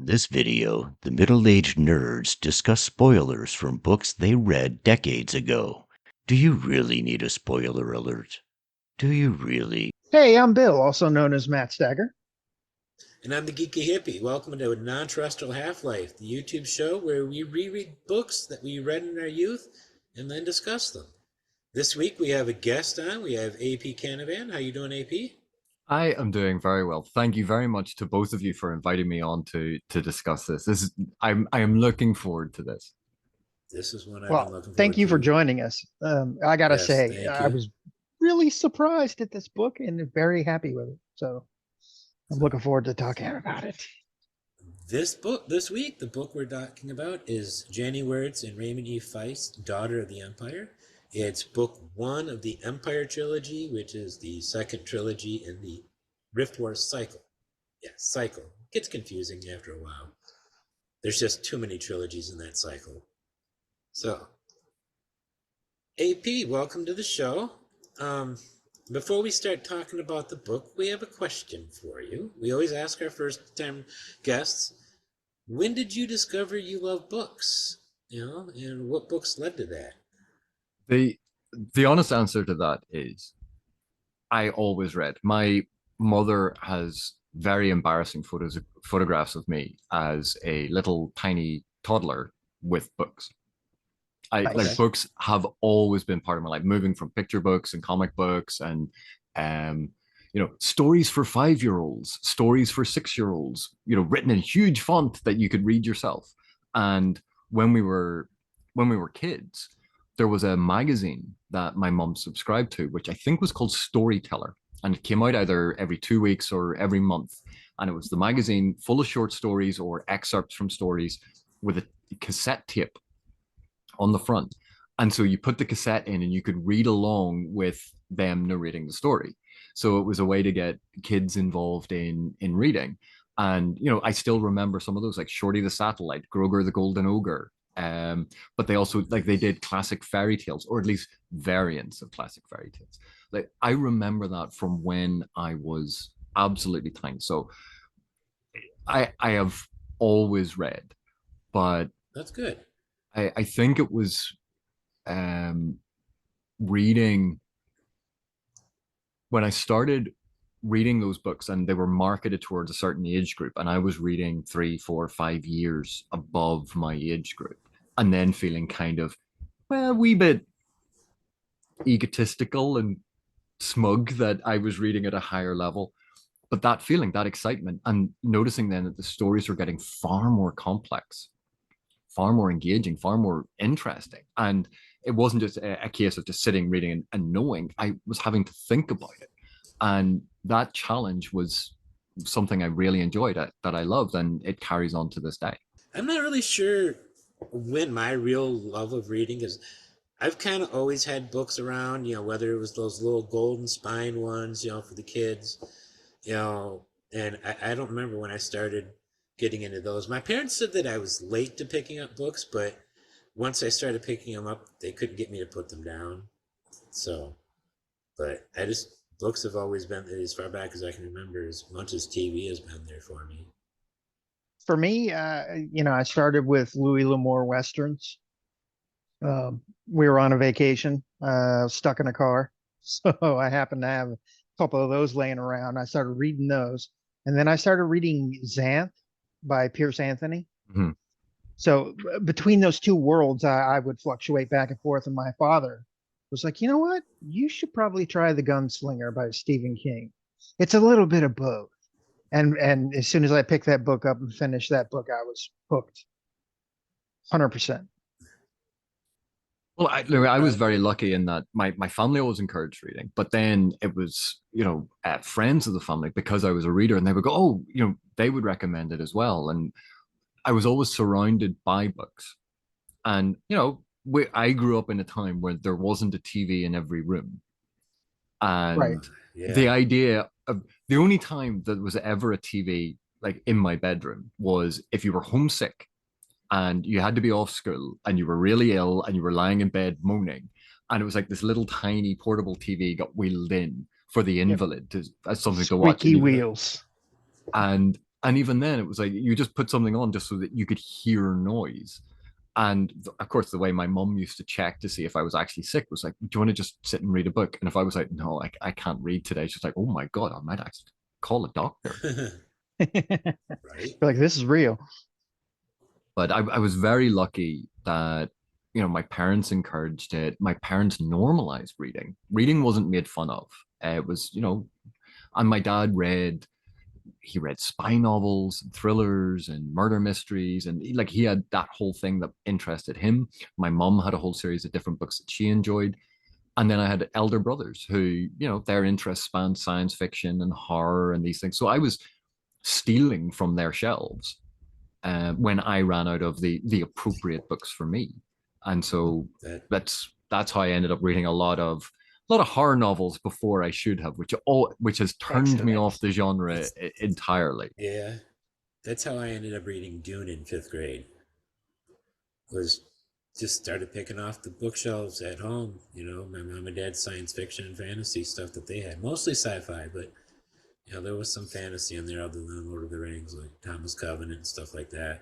This video, the middle-aged nerds discuss spoilers from books they read decades ago. Do you really need a spoiler alert? Do you really? Hey, I'm Bill, also known as Matt Stagger. And I'm the Geeky Hippie. Welcome to Non-Terrestrial Half-Life, the YouTube show where we reread books that we read in our youth and then discuss them. This week we have a guest on. We have AP Canavan. How you doing, AP? I am doing very well. Thank you very much to both of you for inviting me on to discuss this. I am looking forward to this. This is one I've been Well, looking thank forward you for to. joining us. I gotta Yes, say, thank I you. was really surprised at this book and very happy with it. So I'm So looking forward to talking about it. this week, the book we're talking about is Janny Wurts and Raymond Feist, Daughter of the Empire. It's book one of the Empire trilogy, which is the second trilogy in the Rift Wars cycle. Yeah, cycle. Gets confusing after a while. There's just too many trilogies in that cycle. So, AP, welcome to the show. Before we start talking about the book, we have a question for you. We always ask our first time guests, when did you discover you love books? And what books led to that? The the honest answer to that is I always read. My mother has very embarrassing photographs of me as a little tiny toddler with books. I like Okay. Nice. books have always been part of my life, moving from picture books and comic books and um stories for 5-year-olds, stories for 6-year-olds, written in huge font that you could read yourself. And when we were when we were kids, there was a magazine that my mom subscribed to, which I think was called Storyteller, and it came out either every 2 weeks or every month. And it was the magazine full of short stories or excerpts from stories with a cassette tape on the front. And so you put the cassette in and you could read along with them narrating the story. So it was a way to get kids involved in reading. And I still remember some of those, like Shorty the Satellite, Groger the Golden Ogre. But they also they did classic fairy tales, or at least variants of classic fairy tales. Like I remember that from when I was absolutely tiny. So I have always read, but That's good. I think it was um, reading when I started reading those books, and they were marketed towards a certain age group, and I was reading 3, 4, 5 years above my age group, and then feeling kind of, well, a wee bit egotistical and smug that I was reading at a higher level. But that feeling, that excitement, and noticing then that the stories were getting far more complex, far more engaging, far more interesting. And it wasn't just a case of just sitting, reading, and knowing. I was having to think about it. And that challenge was something I really enjoyed, that I loved, and it carries on to this day. I'm not really sure when my real love of reading is. I've kind of always had books around, whether it was those little golden spine ones, for the kids, you know, and I don't remember when I started getting into those. My parents said that I was late to picking up books, but once I started picking them up, they couldn't get me to put them down. So, but books have always been as far back as I can remember, as much as TV has been there for me. For me, I started with Louis L'Amour westerns. We were on a vacation, stuck in a car, so I happened to have a couple of those laying around. I started reading those, and then I started reading Xanth by Pierce Anthony. Mhm. So between those two worlds, I would fluctuate back and forth. And my father was like, you know what? You should probably try The Gunslinger by Stephen King. It's a little bit of both. And as soon as I picked that book up and finished that book, I was hooked, 100%. Well, I was Uh, very lucky in that my family always encouraged reading, but then it was, friends of the family, because I was a reader, and they would go, oh, they would recommend it as well. And I was always surrounded by books. And, I grew up in a time where there wasn't a TV in every room. Right. And the yeah. idea of the only time that was ever a TV like in my bedroom was if you were homesick and you had to be off school and you were really ill and you were lying in bed moaning. And it was like this little tiny portable TV got wheeled in for the Yep. invalid as something to watch. Squeaky wheels. And And even then, it was like you just put something on just so that you could hear noise. And of course, the way my mum used to check to see if I was actually sick was like, "Do you want to just sit and read a book?" And if I was like, "No, I can't read today," she's like, "Oh my God, I might actually call a doctor." Right? Like, this is real. But I was very lucky that, my parents encouraged it. My parents normalized reading. Reading wasn't made fun of. It was, and my dad he read spy novels and thrillers and murder mysteries, and he had that whole thing that interested him. My mum had a whole series of different books that she enjoyed. And then I had elder brothers who, their interests spanned science fiction and horror and these things. So I was stealing from their shelves when I ran out of the appropriate books for me. And so That that's how I ended up reading a lot of horror novels before I should have, which has turned me Excellent. off the genre that's entirely. yeah. That's how I ended up reading Dune in fifth grade. Was just started picking off the bookshelves at home. My mom and dad's science fiction and fantasy stuff that they had, mostly sci-fi, but there was some fantasy in there other than Lord of the Rings, like Thomas Covenant and stuff like that.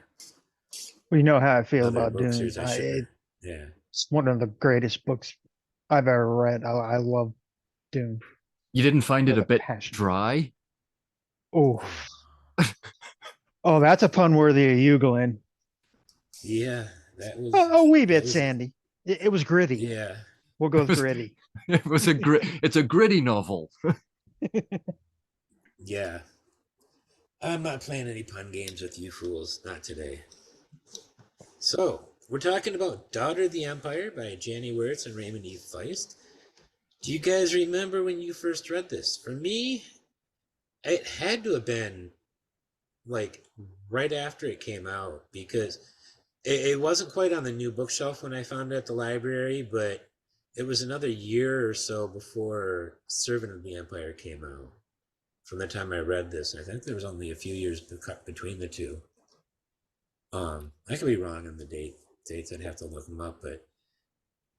We know how I feel Other about book Dune. series I shouldn't have. Yeah. It's one of the greatest books I've ever read. I love Dune You didn't find it with a a bit passion. dry? Oh, oh, that's a pun worthy of you, Glenn. Yeah, that was A wee that bit, was Sandy. It was gritty. yeah. We'll go It with was gritty. it's a gritty novel. Yeah. I'm not playing any pun games with you fools, not today. So, we're talking about Daughter of the Empire by Janny Wurts and Raymond E. Feist. Do you guys remember when you first read this? For me, it had to have been like right after it came out because it wasn't quite on the new bookshelf when I found it at the library, but it was another year or so before Servant of the Empire came out. From the time I read this, I think there was only a few years between the two. I could be wrong on the dates. I'd have to look them up, but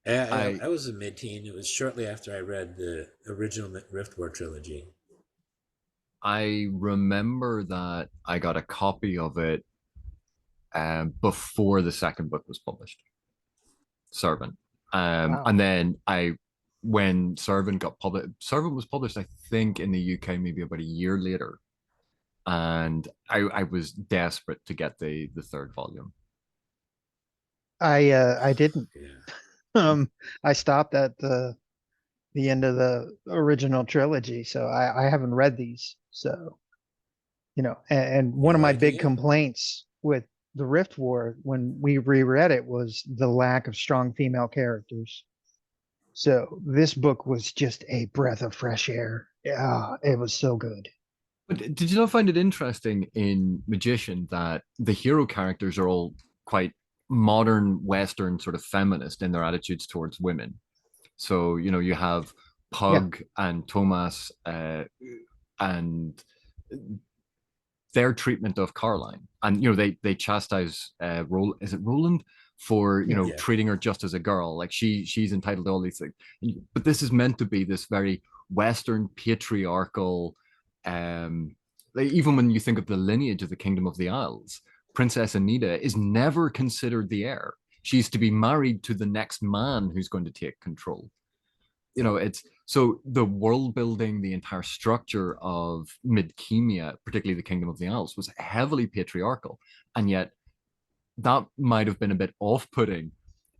I I was a mid-teen. It was shortly after I read the original Rift War trilogy. I remember that I got a copy of it before the second book was published, Servant. Wow. And then when Servant was published, I think in the UK maybe about a year later, and I was desperate to get the third volume. I didn't. Yeah. I stopped at the end of the original trilogy, so I haven't read these. So, and one You of my liking big it? complaints with the Rift War when we reread it was the lack of strong female characters. So this book was just a breath of fresh air. Yeah, it was so good. But did you not find it interesting in Magician that the hero characters are all quite modern Western sort of feminist in their attitudes towards women? So, you have Yeah, Pug and Thomas and their treatment of Caroline. And, they chastise is it Roland for, yeah. Yeah. treating her just as a girl. Like she's entitled to all these things. But this is meant to be this very Western patriarchal, like even when you think of the lineage of the Kingdom of the Isles, Princess Anita is never considered the heir. She's to be married to the next man who's going to take control. It's so the world building, the entire structure of Midkemia, particularly the Kingdom of the Isles, was heavily patriarchal. And yet that might have been a bit off-putting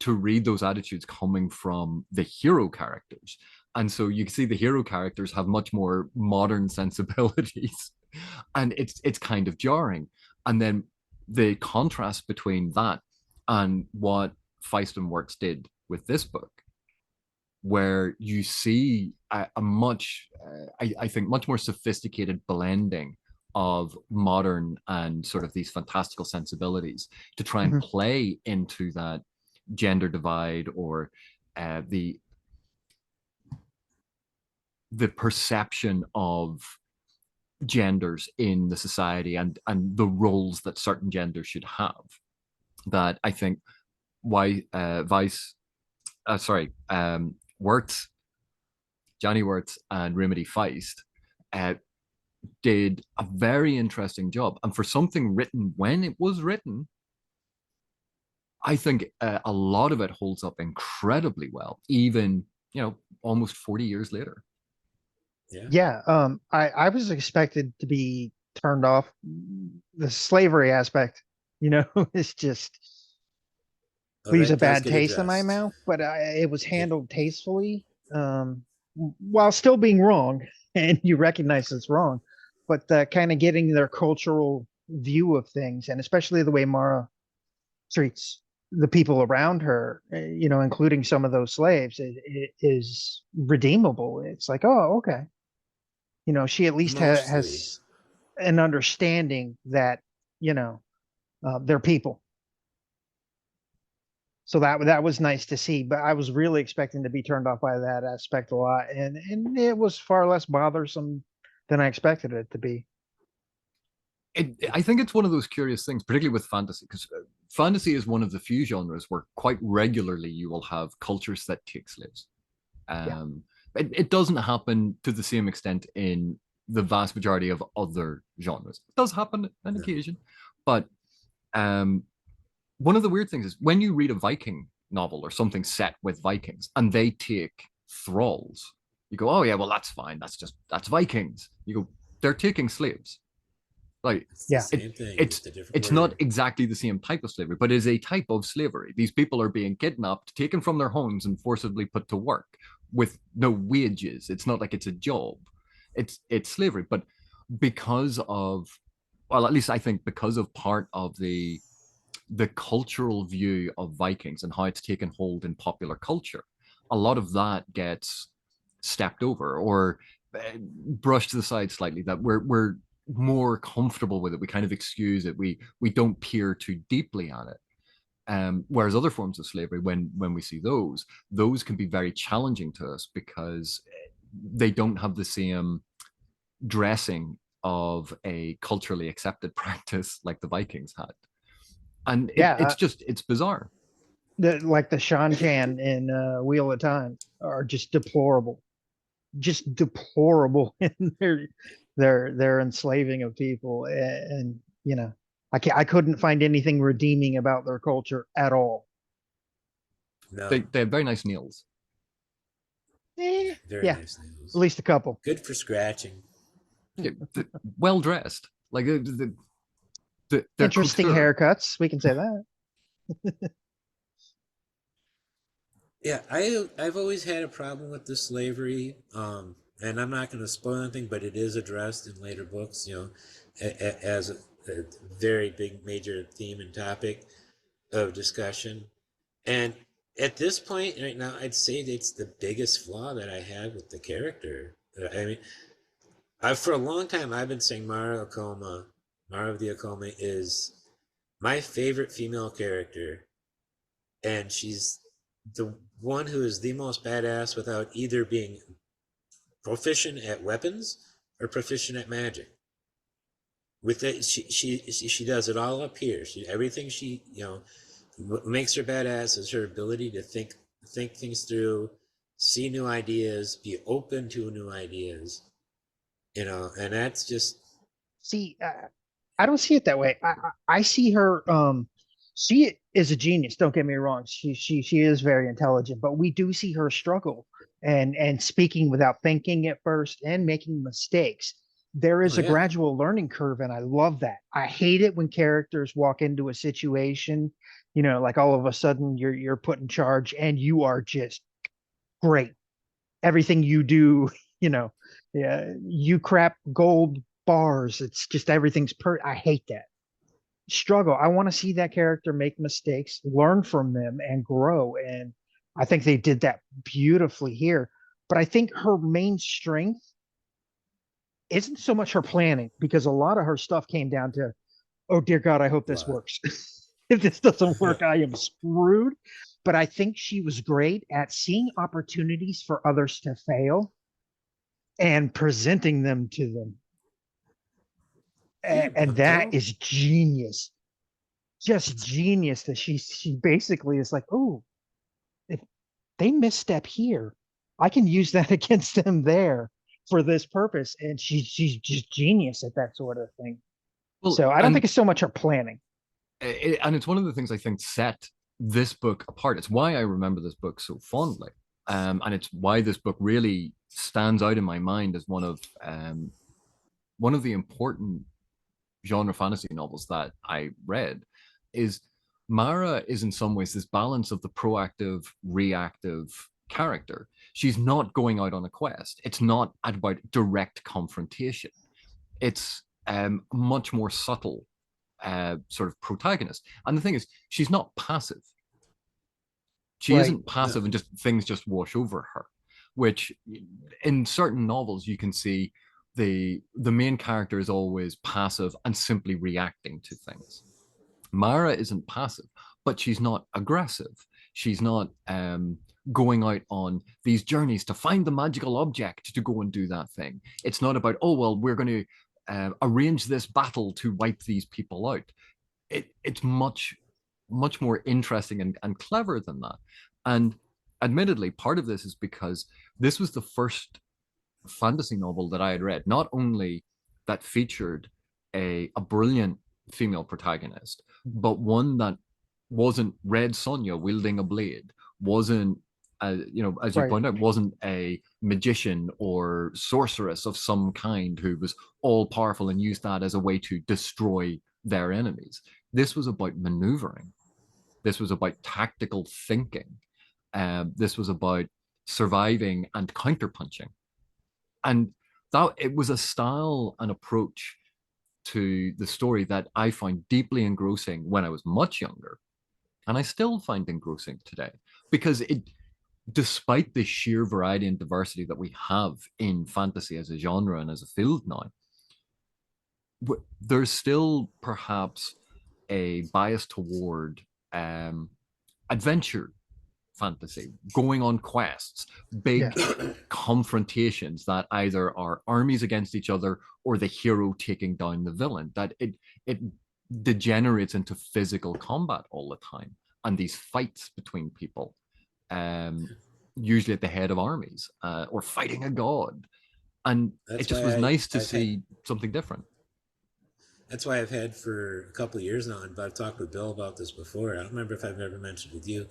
to read those attitudes coming from the hero characters. And so you can see the hero characters have much more modern sensibilities. And it's kind of jarring. And then the contrast between that and what Feist and Wurts did with this book, where you see a much, I think, much more sophisticated blending of modern and sort of these fantastical sensibilities to try and Mhm. play into that gender divide or the perception of genders in the society and the roles that certain genders should have. That I think why Wurts, Johnny Wurts, and Remedy Feist uh, did a very interesting job. And for something written when it was written, I think a lot of it holds up incredibly well, even, almost 40 years later. Yeah. Yeah, I was expected to be turned off. The slavery aspect, it's just Oh, leaves a that does bad get taste in my addressed. mouth, but it was It, handled tastefully, while still being wrong, and you recognize it's wrong, but kind of getting their cultural view of things, and especially the way Mara treats the people around her, including some of those slaves, it is redeemable. It's like, oh, okay. She at least mostly. has an understanding that, you know, they're people. So that was nice to see, but I was really expecting to be turned off by that aspect a lot, and it was far less bothersome than I expected it to be. I think it's one of those curious things, particularly with fantasy, because fantasy is one of the few genres where quite regularly you will have cultures that take slaves. Yeah, It doesn't happen to the same extent in the vast majority of other genres. It does happen on No. occasion, but um, one of the weird things is when you read a Viking novel or something set with Vikings and they take thralls, you go, oh yeah, well that's fine. That's Vikings. You go, they're taking slaves. Like It's the yeah, same thing, it's just a different it's not word. exactly the same type of slavery, but it is a type of slavery. These people are being kidnapped, taken from their homes, and forcibly put to work with no wages. It's not like it's a job. It's slavery, but because of, well, at least I think because of part of the cultural view of Vikings and how it's taken hold in popular culture, a lot of that gets stepped over or brushed to the side slightly. That we're more comfortable with it. We kind of excuse it. We don't peer too deeply at it. Whereas other forms of slavery, when we see those can be very challenging to us because they don't have the same dressing of a culturally accepted practice like the Vikings had. And yeah. it's bizarre. Like the Shan in Wheel of Time are just deplorable in their enslaving of people, and I couldn't find anything redeeming about their culture at all. No, They have very nice nails. very Yeah, at nice nails. least a couple. Good for scratching. Yeah, well dressed. Like their Interesting couture. haircuts, we can say that. Yeah, I've always had a problem with the slavery, and I'm not going to spoil anything, but it is addressed in later books, as a very big major theme and topic of discussion. And at this point right now, I'd say it's the biggest flaw that I have with the character. I mean, for a long time I've been saying Mara of the Akoma is my favorite female character, and she's the one who is the most badass without either being proficient at weapons or proficient at magic. With it, she does it all up here. Everything she what makes her badass is her ability to think things through, see new ideas, be open to new ideas. And that's just See, I don't see it that way. I see her. She is a genius. Don't get me wrong. She is very intelligent, but we do see her struggle and speaking without thinking at first and making mistakes. There oh is a yeah, gradual learning curve, and I love that. I hate it when characters walk into a situation, like all of a sudden you're put in charge and you are just great. Everything you do, you know, yeah, you crap gold bars. It's just everything's I hate that struggle. I want to see that character make mistakes, learn from them, and grow. And I think they did that beautifully here. But I think her main strength isn't so much her planning, because a lot of her stuff came down to, oh dear God, I hope this luck. works. If this doesn't work, I am screwed. But I think she was great at seeing opportunities for others to fail and presenting them to them. Yeah, And that until is genius, just genius, that she basically is like, oh, if they misstep here, I can use that against them there. for this purpose, and she's just genius at that sort of thing. Well, So I don't and think it's so much her planning. and it's one of the things I think set this book apart. It's why I remember this book so fondly, and it's why this book really stands out in my mind as one of the important genre fantasy novels that I read. Is Mara is in some ways this balance of the proactive, reactive character. She's not going out on a quest. It's not about direct confrontation. It's much more subtle sort of protagonist. And the thing is, she's not passive. She Right. isn't passive and just things just wash over her, which in certain novels you can see the main character is always passive and simply reacting to things. Mara isn't passive, but she's not aggressive. She's not going out on these journeys to find the magical object to go and do that thing. It's not about, oh, well, we're going to arrange this battle to wipe these people out. It's much, much more interesting and clever than that. And admittedly, part of this is because this was the first fantasy novel that I had read, not only that featured a brilliant female protagonist, but one that wasn't Red Sonja wielding a blade, wasn't, as you Right. point out, wasn't a magician or sorceress of some kind who was all powerful and used that as a way to destroy their enemies. This was about maneuvering. This was about tactical thinking. This was about surviving and counterpunching. And that it was a style and approach to the story that I find deeply engrossing when I was much younger, and I still find engrossing today, because despite the sheer variety and diversity that we have in fantasy as a genre and as a field now, there's still perhaps a bias toward adventure fantasy, going on quests, big confrontations that either are armies against each other or the hero taking down the villain, that it degenerates into physical combat all the time, and these fights between people, usually at the head of armies, or fighting a god. And it just was nice to see something different. That's why I've had for a couple of years now, and I've talked with Bill about this before. I don't remember if I've ever mentioned with you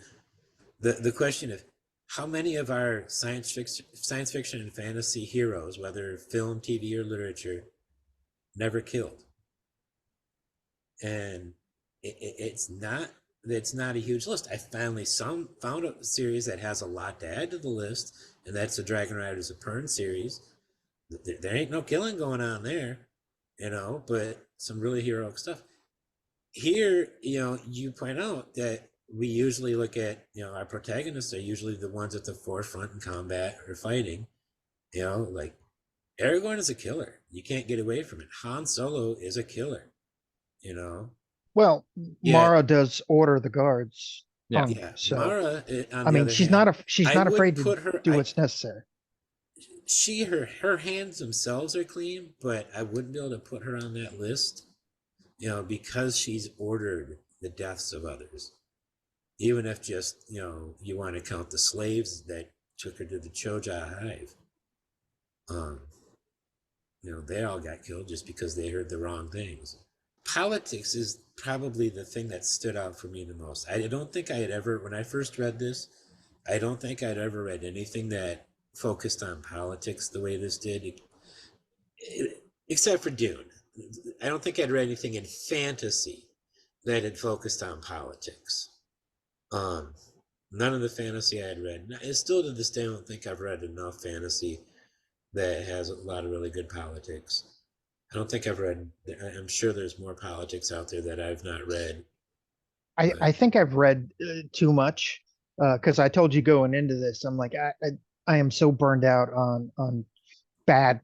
the question of how many of our science fiction and fantasy heroes, whether film, TV, or literature, never killed. And it's not a huge list. I finally found a series that has a lot to add to the list, and that's the Dragon Riders of Pern series. There ain't no killing going on there, but some really heroic stuff. Here, you point out that we usually look at, our protagonists are usually the ones at the forefront in combat or fighting. Like Aragorn is a killer. You can't get away from it. Han Solo is a killer. Well, Mara does order the guards. Yeah, so Mara. I mean, she's not afraid to do what's necessary. Her hands themselves are clean, but I wouldn't be able to put her on that list, because she's ordered the deaths of others. Even if just, you want to count the slaves that took her to the Choja hive. They all got killed just because they heard the wrong things. Politics is probably the thing that stood out for me the most. I don't think I had ever, when I first read this, I don't think I'd ever read anything that focused on politics the way this did, except for Dune. I don't think I'd read anything in fantasy that had focused on politics. None of the fantasy I had read, and still to this day, I don't think I've read enough fantasy that has a lot of really good politics. I don't think I've read, I'm sure there's more politics out there that I've not read. I think I've read too much, because I told you going into this, I'm like, I am so burned out on bad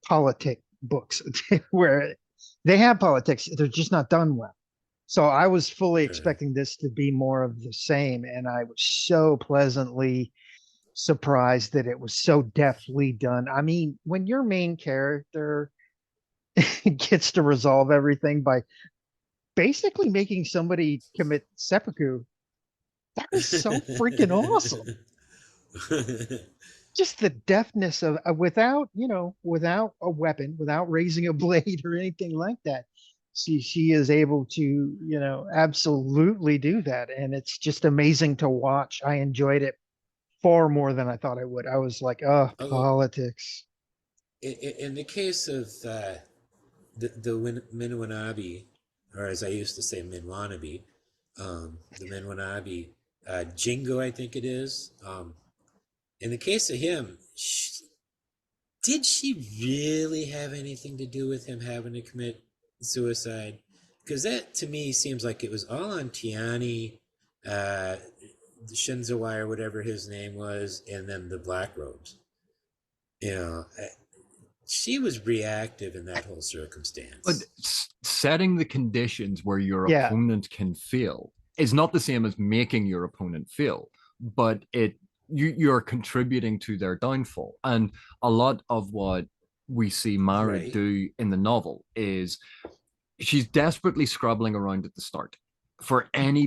politic books where they have politics, they're just not done well. So I was fully expecting this to be more of the same, and I was so pleasantly surprised that it was so deftly done. I mean, when your main character gets to resolve everything by basically making somebody commit seppuku, that is so freaking awesome. just the deftness of without, without a weapon, without raising a blade or anything like that. She is able to, absolutely do that. And it's just amazing to watch. I enjoyed it far more than I thought I would. I was like, oh, Although politics. in the case of the Minwanabi, or as I used to say, Minwanabi, the Minwanabi, Jingo, I think it is. In the case of him, did she really have anything to do with him having to commit suicide? Because that to me seems like it was all on Tiani, uh, Shinzawai or whatever his name was, and then the Black Robes. You know, she was reactive in that whole But circumstance. setting the conditions where your Yeah. opponent can feel is not the same as making your opponent feel, but you're contributing to their downfall. And a lot of what we see Mara Right. do in the novel is she's desperately scrabbling around at the start for any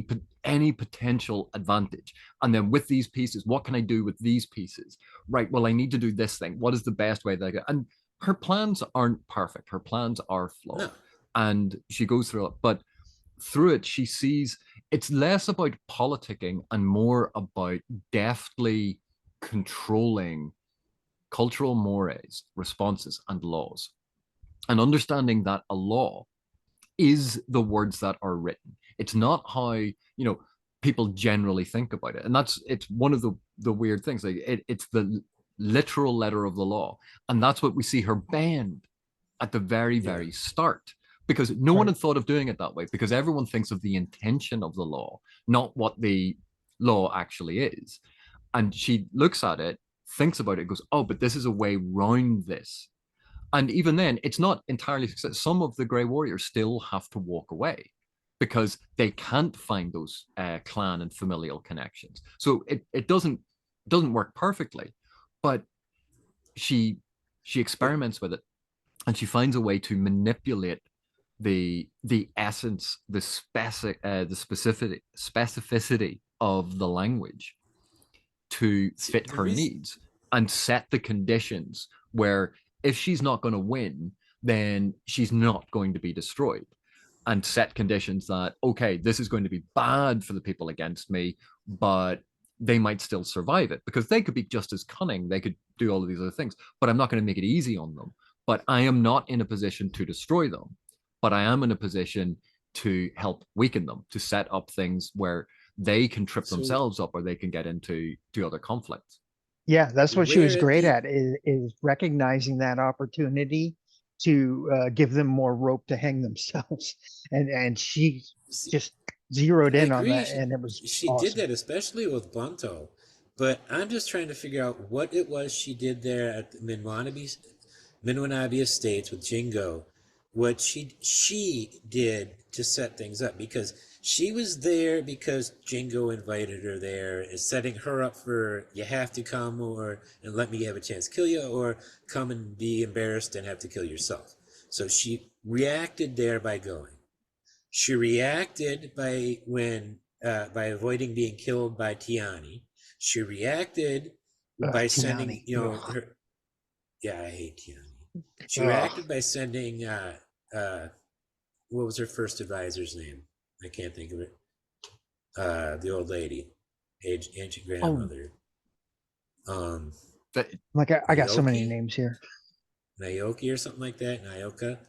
potential advantage. And then with these pieces, what can I do with these pieces? Right. Well, I need to do this thing. What is the best way that I get? And her plans aren't perfect. Her plans are No. flawed. And she goes through it. But through it, she sees it's less about politicking and more about deftly controlling cultural mores, responses, and laws. And understanding that a law is the words that are written. It's not how, people generally think about it. And it's one of the weird things. Like it's the literal letter of the law. And that's what we see her bend at the very, Yeah. very start. Because no one Right. had thought of doing it that way, because everyone thinks of the intention of the law, not what the law actually is. And she looks at it, thinks about it, goes, oh, but this is a way round this. And even then, it's not entirely success. Some of the Grey Warriors still have to walk away because they can't find those clan and familial connections. So it doesn't work perfectly, but she she But experiments with it, and she finds a way to manipulate the essence, specificity of the language to see, fit the her reason, needs and set the conditions where if she's not going to win, then she's not going to be destroyed, and set conditions that, okay, this is going to be bad for the people against me, but they might still survive it because they could be just as cunning. They could do all of these other things, but I'm not going to make it easy on them. But I am not in a position to destroy them, but I am in a position to help weaken them, to set up things where they can trip so themselves up or they can get into other conflicts. Yeah, that's what she was where at great the at is recognizing that opportunity to give them more rope to hang themselves. And she see, just zeroed I in on agree. that, and it was She did awesome. that, especially with Bunto. But I'm just trying to figure out what it was she did there at the Minwanabi Estates with Jingo. What she did to set things up, because she was there because Jingo invited her there, is setting her up for you have to come or and let me have a chance to kill you, or come and be embarrassed and have to kill yourself. So she reacted there by going. She reacted by avoiding being killed by Tiani. She reacted by sending, Tiani. her. Yeah, I hate Tiani. She Ugh. reacted by sending. What was her first advisor's name? I can't think of it. The old lady, ancient Oh, grandmother. Um, That like I got so many Naoki, names here. Naoki, or something like that. Naoka.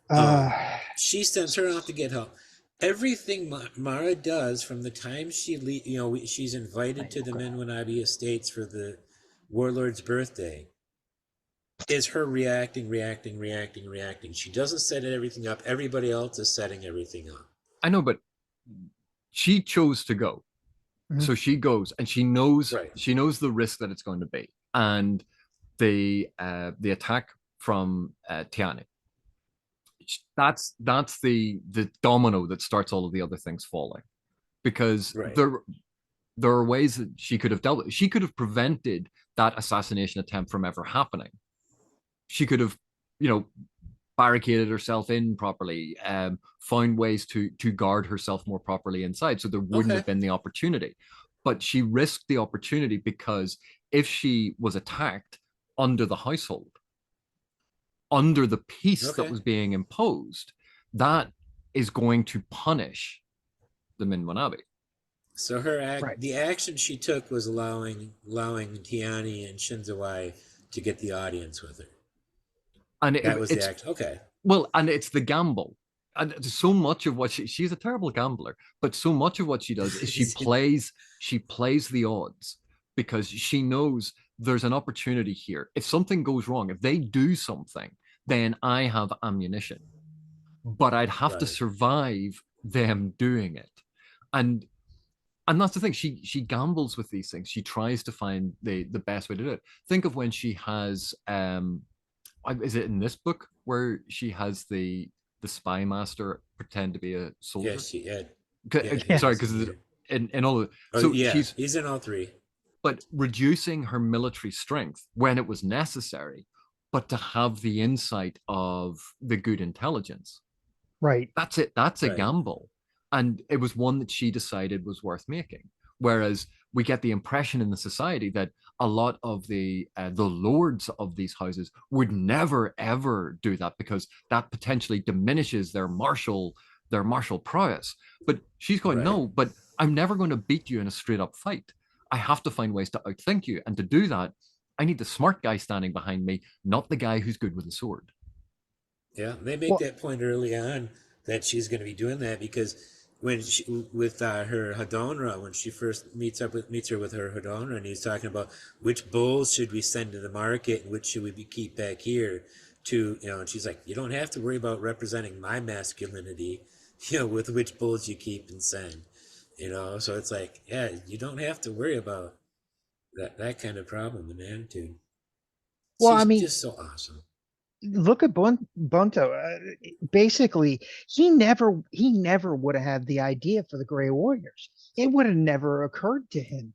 Uh, Um, she sends her off to get help. Everything Mara does from the time she's invited to the Ioka. Menwanabi Estates for the warlord's birthday, is her reacting, reacting, reacting, reacting. She doesn't set everything up. Everybody else is setting everything up. I know, but she chose to go. Mhm. So she goes and Right. she knows the risk that it's going to be. And the attack from Tiani, that's the domino that starts all of the other things falling, because Right. there are ways that she could have dealt with it. She could have prevented that assassination attempt from ever happening. She could have, you know, barricaded herself in properly, found ways to guard herself more properly inside, so there wouldn't Okay. have been the opportunity. But she risked the opportunity because if she was attacked under the household, under the peace that Okay. was being imposed, that is going to punish the Minwanabi. So Right. the action she took was allowing Tiani and Shinzawai to get the audience with her. And That was the it's, action. Okay. well, and it's the gamble. And so much of what she's a terrible gambler, but so much of what she does is she plays the odds because she knows there's an opportunity here. If something goes wrong, if they do something, then I have ammunition. But I'd have to Right. survive them doing it. And that's the thing. She gambles with these things. She tries to find the best way to do it. Think of when she has is it in this book where she has the spy master pretend to be a soldier? Yeah, she had. Sorry, Yes, because indeed. in all of Oh so yeah, she's he's in all three. but reducing her military strength when it was necessary, but to have the insight of the good intelligence. Right. That's it. That's a Right. gamble. And it was one that she decided was worth making. Whereas we get the impression in the society that a lot of the lords of these houses would never ever do that because that potentially diminishes their martial prowess. But she's going, Right. no, but I'm never going to beat you in a straight up fight. I have to find ways to outthink you. And to do that, I need the smart guy standing behind me, not the guy who's good with a sword. Yeah, they make Well, that point early on that she's going to be doing that because when she with her Hadonra, when she first meets her with her Hadonra, and he's talking about which bulls should we send to the market and which should we keep back here to, and she's like, you don't have to worry about representing my masculinity, with which bulls you keep and send, so it's like, yeah, you don't have to worry about that kind of problem and attitude. well, I She's mean, just so awesome. look at Bunto. Basically, he never would have had the idea for the Gray Warriors. It would have never occurred to him.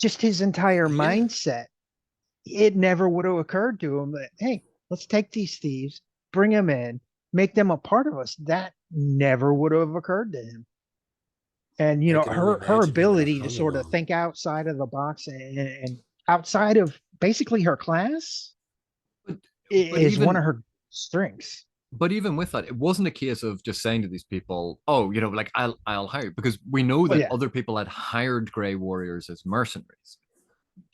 Just his entire Yeah. mindset. It never would have occurred to him that, hey, let's take these thieves, bring them in, make them a part of us. That never would have occurred to him. And I can only her imagine him in a ability to hung sort of along. think outside of the box and outside of basically her class But, but is one of even her strengths. even with that, it wasn't a case of just saying to these people, "Oh, like I'll hire," because we know Well, that yeah, other people had hired Grey Warriors as mercenaries,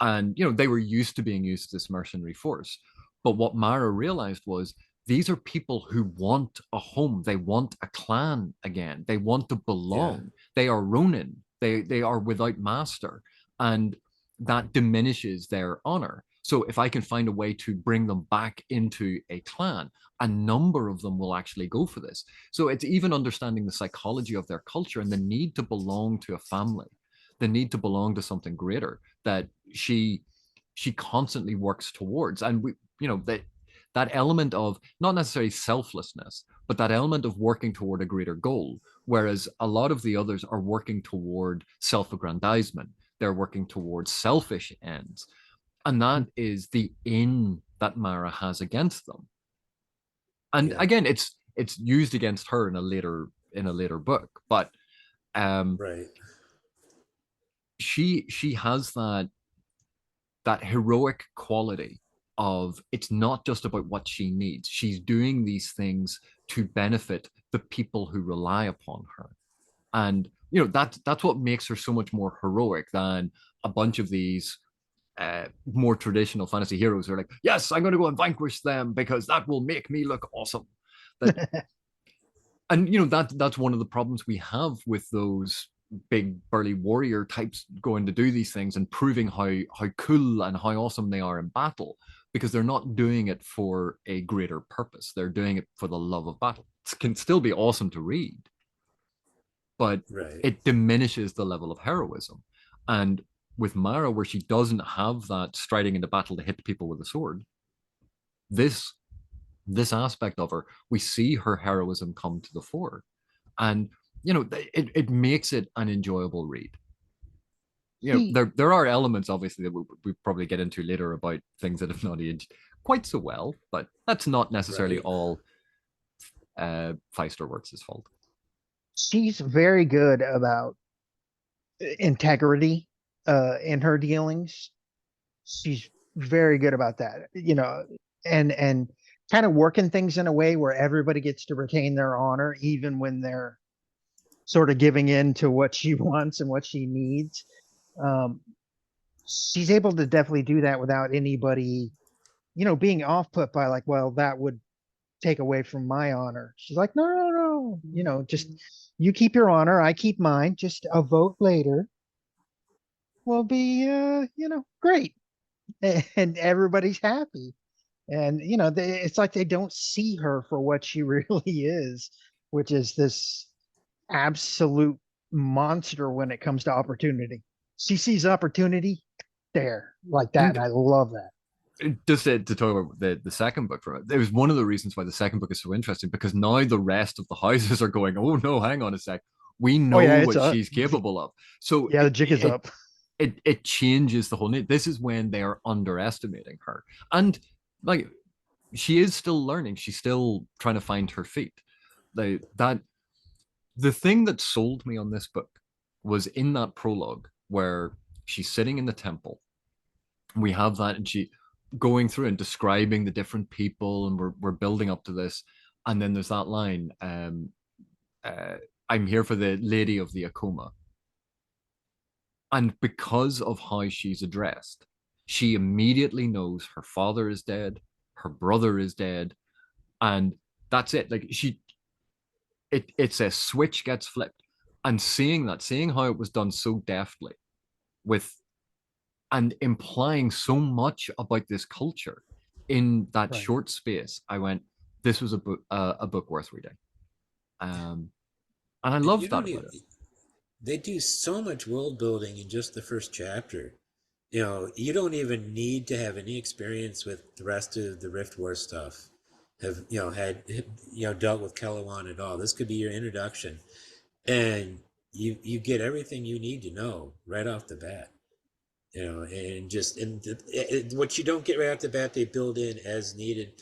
and they were used to being used as this mercenary force. But what Mara realized was these are people who want a home. They want a clan again. They want to Yeah. belong. They are Ronin. They are without master, and that diminishes their honor. So if I can find a way to bring them back into a clan, a number of them will actually go for this. So it's even understanding the psychology of their culture and the need to belong to a family, the need to belong to something greater that she constantly works towards. And we, that element of not necessarily selflessness, but that element of working toward a greater goal. Whereas a lot of the others are working toward self-aggrandizement, they're working towards selfish ends. And that is the in that Mara has against them. And Yeah. again, it's used against her in a later book, but Right. she has that heroic quality of it's not just about what she needs. She's doing these things to benefit the people who rely upon her. And that's what makes her so much more heroic than a bunch of these more traditional fantasy heroes who are like, yes, I'm going to go and vanquish them because that will make me look awesome. That and that's one of the problems we have with those big burly warrior types going to do these things and proving how cool and how awesome they are in battle, because they're not doing it for a greater purpose. They're doing it for the love of battle. It can still be awesome to read, but Right. it diminishes the level of heroism. And with Mara, where she doesn't have that striding into battle to hit people with a sword, this aspect of her, we see her heroism come to the fore. And it makes it an enjoyable read. he There are elements obviously that we probably get into later about things that have not aged quite so well, but that's not necessarily Right. all Feist or Wurts' fault. she's very good about integrity in her dealings. she's very good about that, and kind of working things in a way where everybody gets to retain their honor, even when they're sort of giving in to what she wants and what she needs. Um, she's able to definitely do that without anybody, being off put by like, well, that would take away from my honor. She's like, no, no, no, just you keep your honor, I keep mine. Just a vote later will be, great, and everybody's happy. And it's like they don't see her for what she really is, which is this absolute monster when it comes to opportunity. She sees opportunity there like that, and I love that. Just to talk about the second book from it, it was one of the reasons why the second book is so interesting, because now the rest of the houses are going, oh no, hang on a sec, we Oh yeah, know it's what she's capable of. So yeah, the jig is up. It changes the whole. This is when they are underestimating her, and like she is still learning. She's still trying to find her feet. That the thing that sold me on this book was in that prologue where she's sitting in the temple. We have that, and she going through and describing the different people, and we're building up to this, and then there's that line, I'm here for the lady of the Akoma. And because of how she's addressed, she immediately knows her father is dead, her brother is dead, and that's it. Like it's a switch gets flipped. And seeing how it was done so deftly with and implying so much about this culture in that Right. short space, I went, this was a book worth reading. And I love that about it. They do so much world building in just the first chapter. You don't even need to have any experience with the rest of the Rift War stuff. Have had dealt with Canavan at all? This could be your introduction, and you get everything you need to know right off the bat. What you don't get right off the bat, they build in as needed.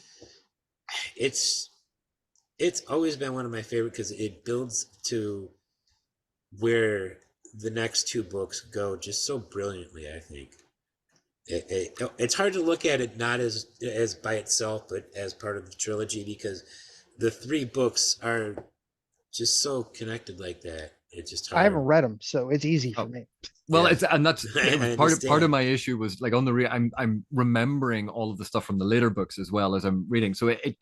It's it's always been one of my favorite because it builds to where the next two books go just so brilliantly. I think it's hard to look at it not as by itself, but as part of the trilogy, because the three books are just so connected like that. It's just I haven't hard. read them, so it's easy for me. Well, Yeah. it was I part of understand. my issue was like I'm remembering all of the stuff from the later books as well as I'm reading, so they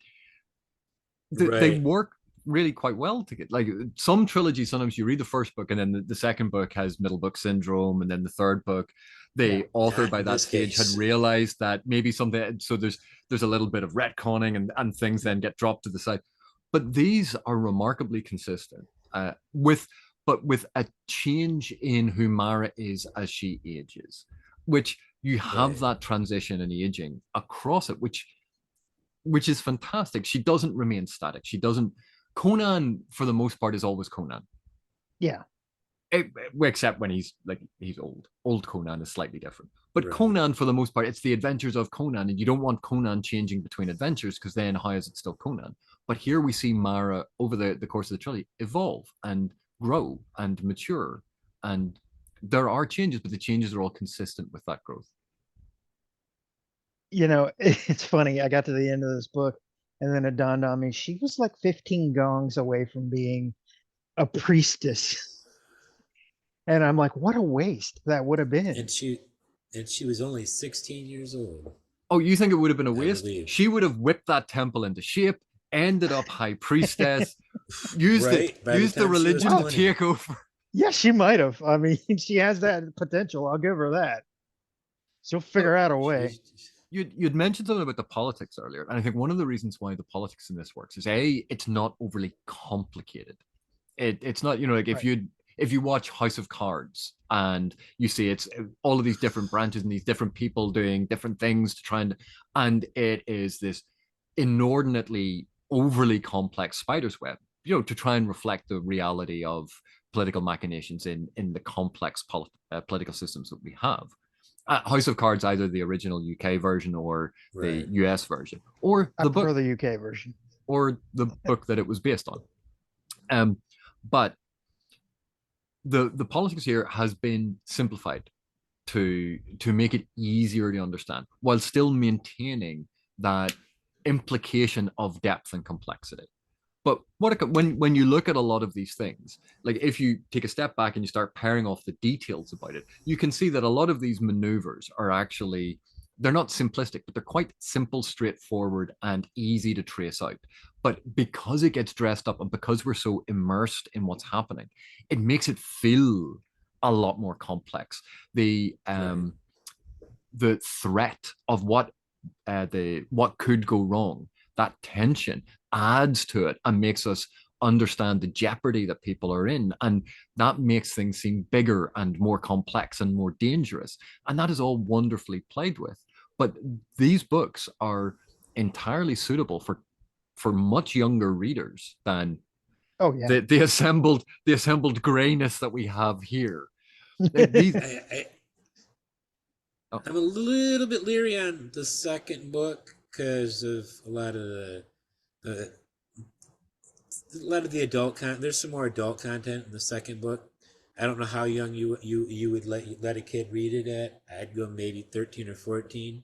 Right. work really quite well to get like some trilogies. Sometimes you read the first book and then the second book has middle book syndrome, and then the third book, Yeah. the author Not by in that this stage had case. realized that maybe something. So there's a little bit of retconning, and things then get dropped to the side. But these are remarkably consistent with a change in who Mara is as she ages, which you have Right. that transition in aging across it, which is fantastic. She doesn't remain static. She doesn't. Conan, for the most part, is always Conan. Yeah. Except when he's old. Old Conan is slightly different. But Right. Conan, for the most part, it's the adventures of Conan, and you don't want Conan changing between adventures, because then how is it still Conan? But here we see Mara over the course of the trilogy evolve and grow and mature, and there are changes, but the changes are all consistent with that growth. It's funny. I got to the end of this book, and then it dawned on me she was like 15 gongs away from being a priestess. And I'm like, what a waste that would have And been. she was only 16 years old, Oh, you think it would have been a I waste? believe. She would have whipped that temple into shape, ended up high priestess, used the Right. By the time she was religion to 20. take over. Yeah, she might have. I mean, she has that potential. I'll give her that. She'll So figure out a way. She, you'd mentioned something about the politics earlier, and I think one of the reasons why the politics in this works is it's not overly complicated. It's not, like Right. if you watch House of Cards and you see it's all of these different branches and these different people doing different things to try and it is this inordinately overly complex spider's web, to try and reflect the reality of political machinations in the complex political systems that we have. House of Cards, either the original UK version or the right. US version, or I the prefer book, the UK version. or the book that it was based on. But the politics here has been simplified to make it easier to understand while still maintaining that implication of depth and complexity. But when you look at a lot of these things, like if you take a step back and you start pairing off the details about it, you can see that a lot of these maneuvers are actually, they're not simplistic, but they're quite simple, straightforward, and easy to trace out. But because it gets dressed up and because we're so immersed in what's happening, it makes it feel a lot more complex. The threat of what could go wrong, that tension adds to it and makes us understand the jeopardy that people are in, and that makes things seem bigger and more complex and more dangerous, and that is all wonderfully played with. But these books are entirely suitable for much younger readers than Oh yeah. the assembled grayness that we have here. These, I'm a little bit leery on the second book because of a lot of the adult content. There's some more adult content in the second book. I don't know how young you would let a kid read it at. I'd go maybe 13 or 14.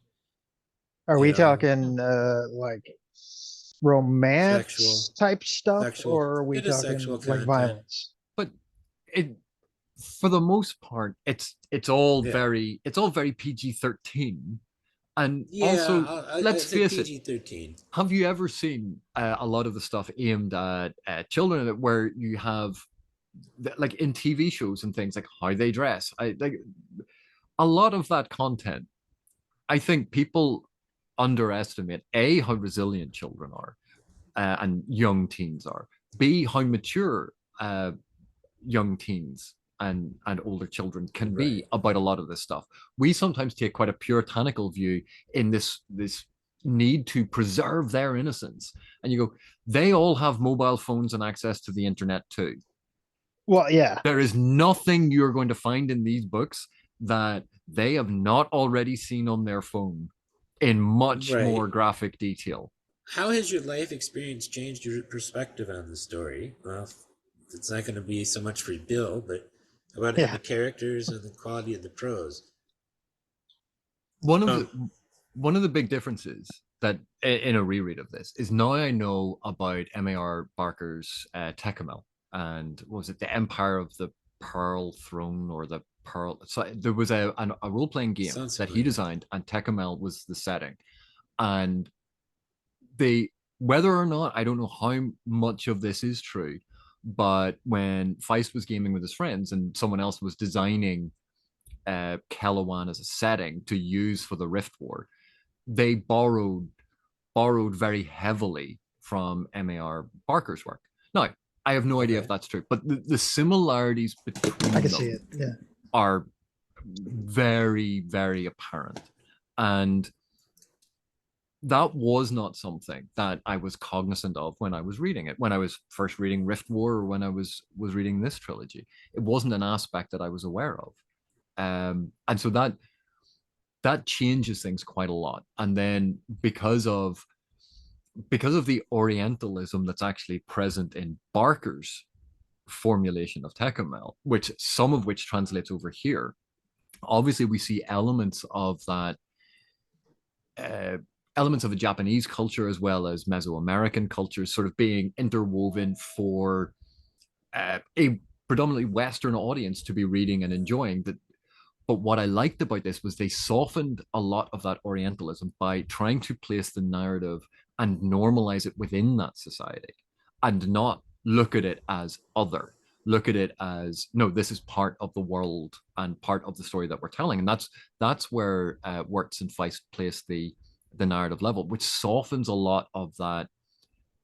Are You we know, talking like sexual, romance type stuff, sexual. or are we It is sexual talking like content. violence? but it for the most part it's all Yeah, very PG-13. And yeah. also, I'd let's say face it, PG-13. have you ever seen a lot of the stuff aimed at children where you have like in TV shows and things, like how they dress? I like a lot of that content. I think people underestimate A, how resilient children are, and young teens are, B, how mature young teens and older children can be Right. about a lot of this stuff. We sometimes take quite a puritanical view in this need to preserve their innocence, and you go, they all have mobile phones and access to the internet too. Well, yeah. There is nothing you're going to find in these books that they have not already seen on their phone in much Right. more graphic detail. How has your life experience changed your perspective on the story? Well, it's not going to be so much for Bill, but about Yeah. the characters and the quality of the prose. One of Um, the one of the big differences that in a reread of this is now I know about M.A.R. Barker's Tecumseh, and what was it, the Empire of the Pearl Throne, or the Pearl. So there was a role playing game sounds that he familiar. designed, and Tecumseh was the setting. And they, whether or not, I don't know how much of this is true, but when Feist was gaming with his friends and someone else was designing Canavan as a setting to use for the Rift War, they borrowed very heavily from M.A.R. Barker's work. Now, I have no idea if Okay. that's true, but the similarities I between can see them it. Yeah. are very, very apparent. And that was not something that I was cognizant of when I was reading it, when I was first reading Rift War, or when I was reading this trilogy. It wasn't an aspect that I was aware of. And so that changes things quite a lot. And then because of the Orientalism that's actually present in Barker's formulation of Tecumseh, which some of which translates over here, obviously we see elements of that, uh, elements of the Japanese culture as well as Mesoamerican cultures sort of being interwoven for a predominantly Western audience to be reading and enjoying. That, but what I liked about this was they softened a lot of that Orientalism by trying to place the narrative and normalize it within that society, and not look at it as other. Look at it as, no, this is part of the world and part of the story that we're telling, and that's where Wurts and Feist place the narrative level, which softens a lot of that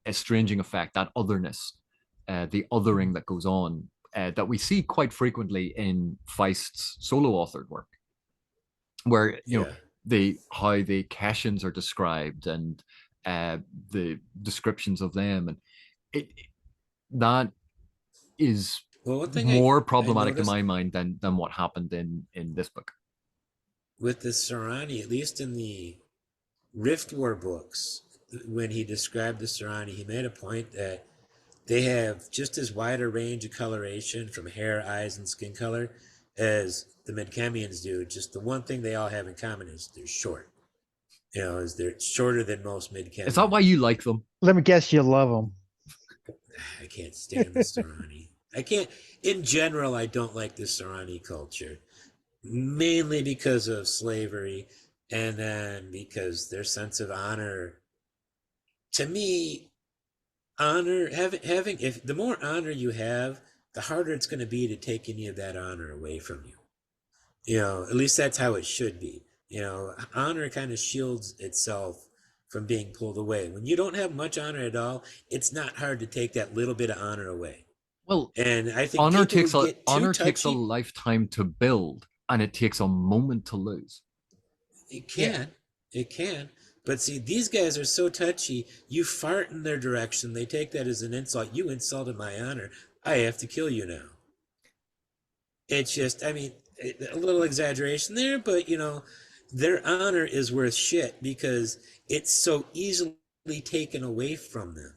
estranging effect, that otherness, the othering that goes on, that we see quite frequently in Feist's solo authored work, where Yeah. how the Keshans are described, and the descriptions of them, and that is Well, one thing more I problematic to noticed my mind than what happened in this book. with the Sarani, at least in the Rift War books, when he described the Sarani, he made a point that they have just as wide a range of coloration from hair, eyes, and skin color as the Midkemians do. Just the one thing they all have in common is they're short. Is they're shorter than most Is that why Midkemians. you like them? Let me guess, you love them. I can't stand the Sorani. I can't. In general, I don't like the Sorani culture, mainly because of slavery, and then because their sense of honor. To me, honor having if the more honor you have, the harder it's going to be to take any of that honor away from you. At least that's how it should be. Honor kind of shields itself from being pulled away. When you don't have much honor at all, it's not hard to take that little bit of honor away. Well, And I think people who get too honor takes a touchy, lifetime to build, and it takes a moment to lose. it can. But see, these guys are so touchy. You fart in their direction, they take that as an insult. You insulted my honor. I have to kill you now. It's just, I mean, a little exaggeration there, but their honor is worth shit because it's so easily taken away from them.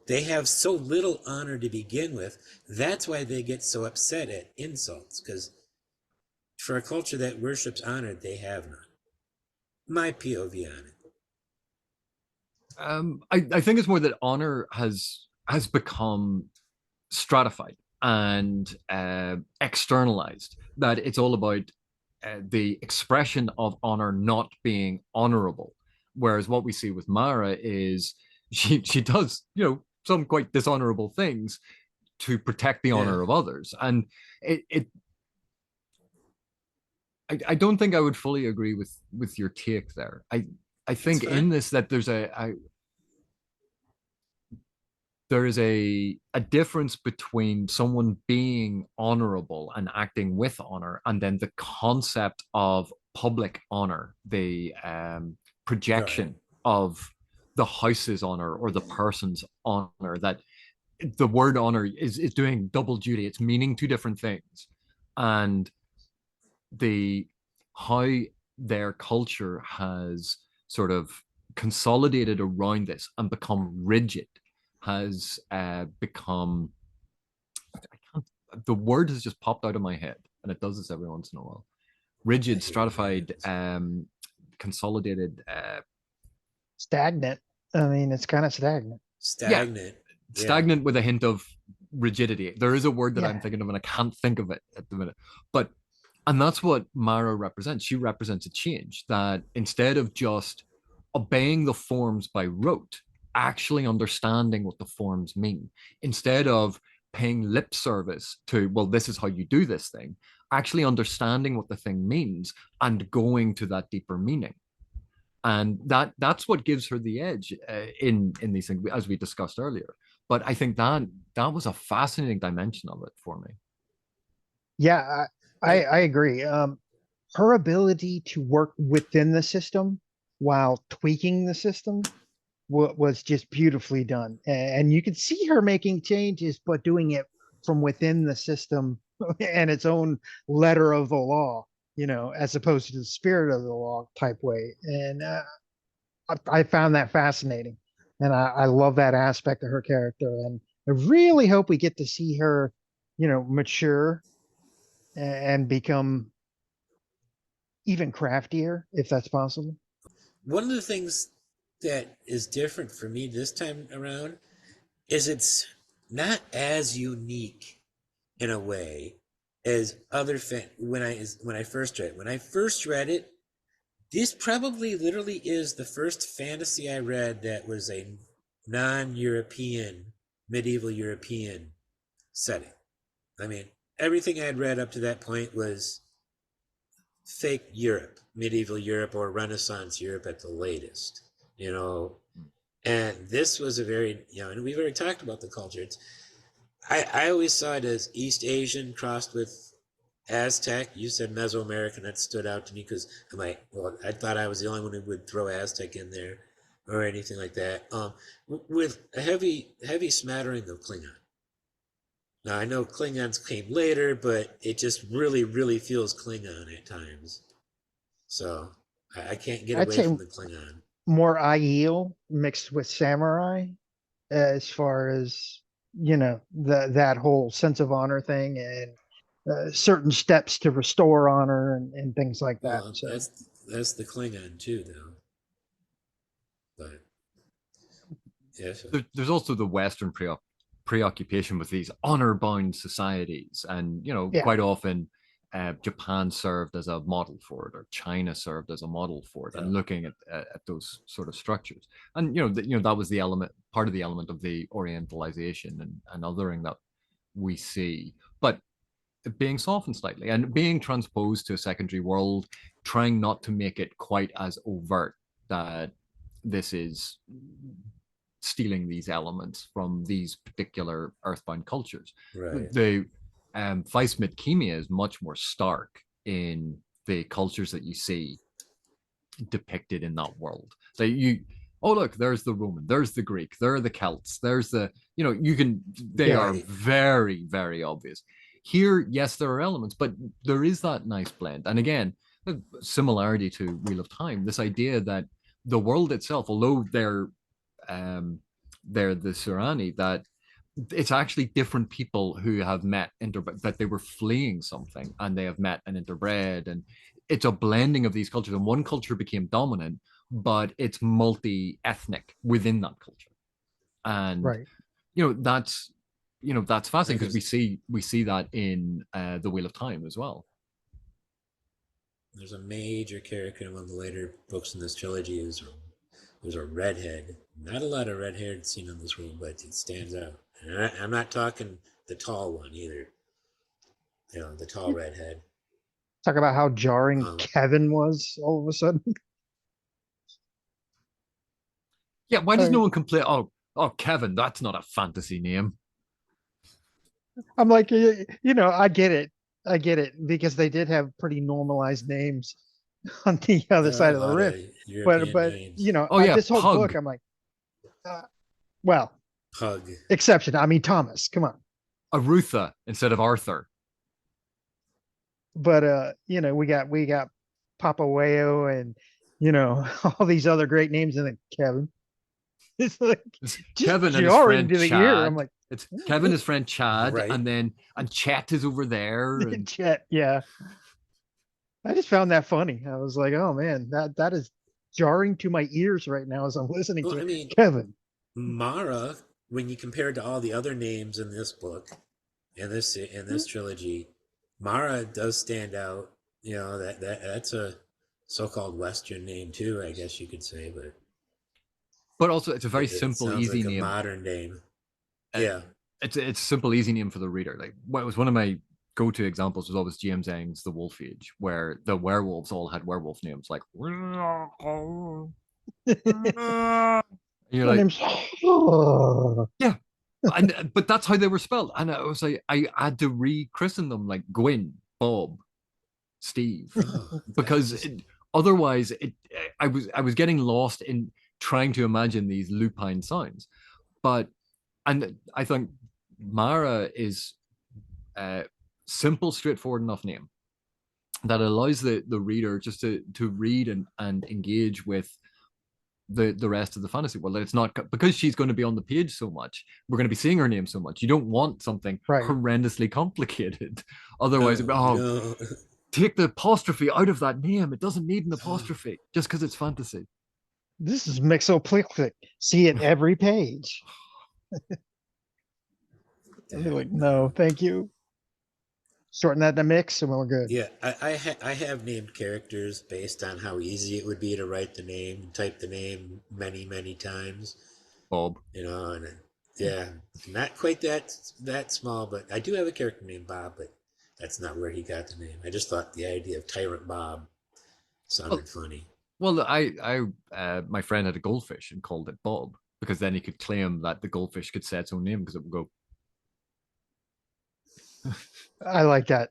They have so little honor to begin with. That's why they get so upset at insults, because for a culture that worships honor, they have none. My POV on it. I think it's more that honor has become stratified and externalized. That it's all about the expression of honor not being honorable. Whereas what we see with Mara is she does some quite dishonorable things to protect the honor of others, and it I don't think I would fully agree with your take there. I think in this that there is a difference between someone being honorable and acting with honor, and then the concept of public honor, the projection of the house's honor or the person's honor. That the word honor is doing double duty. It's meaning two different things, and the how their culture has sort of consolidated around this and become rigid has become the word has just popped out of my head, and it does this every once in a while. Rigid, stratified, consolidated, stagnant. I mean, it's kind of stagnant. Stagnant with a hint of rigidity. There is a word that I'm thinking of and I can't think of it at the minute, and that's what Mara represents. She represents a change, that instead of just obeying the forms by rote, actually understanding what the forms mean, instead of paying lip service to, well, this is how you do this thing, actually understanding what the thing means and going to that deeper meaning. And that's what gives her the edge in these things, as we discussed earlier. But I think that was a fascinating dimension of it for me. Yeah, I agree. Her ability to work within the system while tweaking the system was just beautifully done. And you could see her making changes, but doing it from within the system and its own letter of the law, as opposed to the spirit of the law type way. And I found that fascinating. And I love that aspect of her character. And I really hope we get to see her, mature and become even craftier, if that's possible. One of the things that is different for me this time around is it's not as unique in a way as other when I first read it, this probably literally is the first fantasy I read that was a non-European, medieval European setting. I mean, everything I had read up to that point was fake Europe, medieval Europe, or Renaissance Europe at the latest, And this was a very, and we've already talked about the culture. I always saw it as East Asian crossed with Aztec. You said Mesoamerican. That stood out to me because I'm like, well, I thought I was the only one who would throw Aztec in there or anything like that. With a heavy smattering of Klingon. Now, I know Klingons came later, but it just really, really feels Klingon at times. So I can't get away from the Klingon. More Aiel mixed with samurai, as far as, that whole sense of honor thing. And certain steps to restore honor and things like that. Well, So that's the Klingon too, though. But yes, There's also the Western preoccupation with these honor-bound societies, and yeah, quite often Japan served as a model for it, or China served as a model for it, and looking at those sort of structures, and that was the part of the element of the Orientalization and othering that we see, but being softened slightly and being transposed to a secondary world, trying not to make it quite as overt that this is stealing these elements from these particular earthbound cultures. right. The Feist Midkemia is much more stark in the cultures that you see depicted in that world. So oh look, there's the Roman, there's the Greek, there are the Celts, there's the they Yeah. are very, very obvious. Here, yes, there are elements, but there is that nice blend. And again, the similarity to Wheel of Time, this idea that the world itself, although they're the Surani, that it's actually different people who have met that they were fleeing something and they have met and interbred, and it's a blending of these cultures, and one culture became dominant, but it's multi-ethnic within that culture. And right. that's fascinating, because we see that in the Wheel of Time as well. There's a major character in one of the later books in this trilogy was a redhead. Not a lot of red hair seen in this world, but it stands out. And I'm not talking the tall one either. The tall redhead. Talk about how jarring Kevin was all of a sudden. Yeah, why does no one complain? Oh, Kevin, that's not a fantasy name. I'm like, I get it, because they did have pretty normalized names on the other side of the rift. But this whole Pug. book, I'm like, well, Pug. exception. I mean, Thomas, come on. Arutha instead of Arthur. But we got Papa Wayo and all these other great names, and then Kevin. It's like Kevin and his friend Chad. I'm like, it's Kevin, his friend Chad, right. and Chet is over there. And... Chet, yeah. I just found that funny. I was like, oh man, that is jarring to my ears right now as I'm listening to Kevin. Mara, when you compare it to all the other names in this book, in this trilogy, Mara does stand out. That's a so-called Western name too, I guess you could say, but also it's a very simple, easy like name. A modern name. Yeah, it's a simple, easy name for the reader. Like, what was one of my go-to examples was always James Eng's The Wolf Age, where the werewolves all had werewolf names, like you're like, yeah, but that's how they were spelled, and I was like, I had to rechristen them like Gwyn, Bob, Steve, because otherwise I was getting lost in trying to imagine these lupine sounds. And I think Mara is a simple, straightforward enough name that allows the reader just to read and engage with the rest of the fantasy world. It's not because she's going to be on the page so much, we're going to be seeing her name so much. You don't want something horrendously complicated. Otherwise, take the apostrophe out of that name. It doesn't need an apostrophe just because it's fantasy. This is mixoplictic. See it every page. I'd be like, no, thank you. Shorten that to mix and we're good. Yeah, I have named characters based on how easy it would be to write the name, type the name many, many times. Bob. And yeah, not quite that small, but I do have a character named Bob, but that's not where he got the name. I just thought the idea of Tyrant Bob sounded funny. Well, my friend had a goldfish and called it Bob, because then he could claim that the goldfish could say its own name, because it would go. I like that.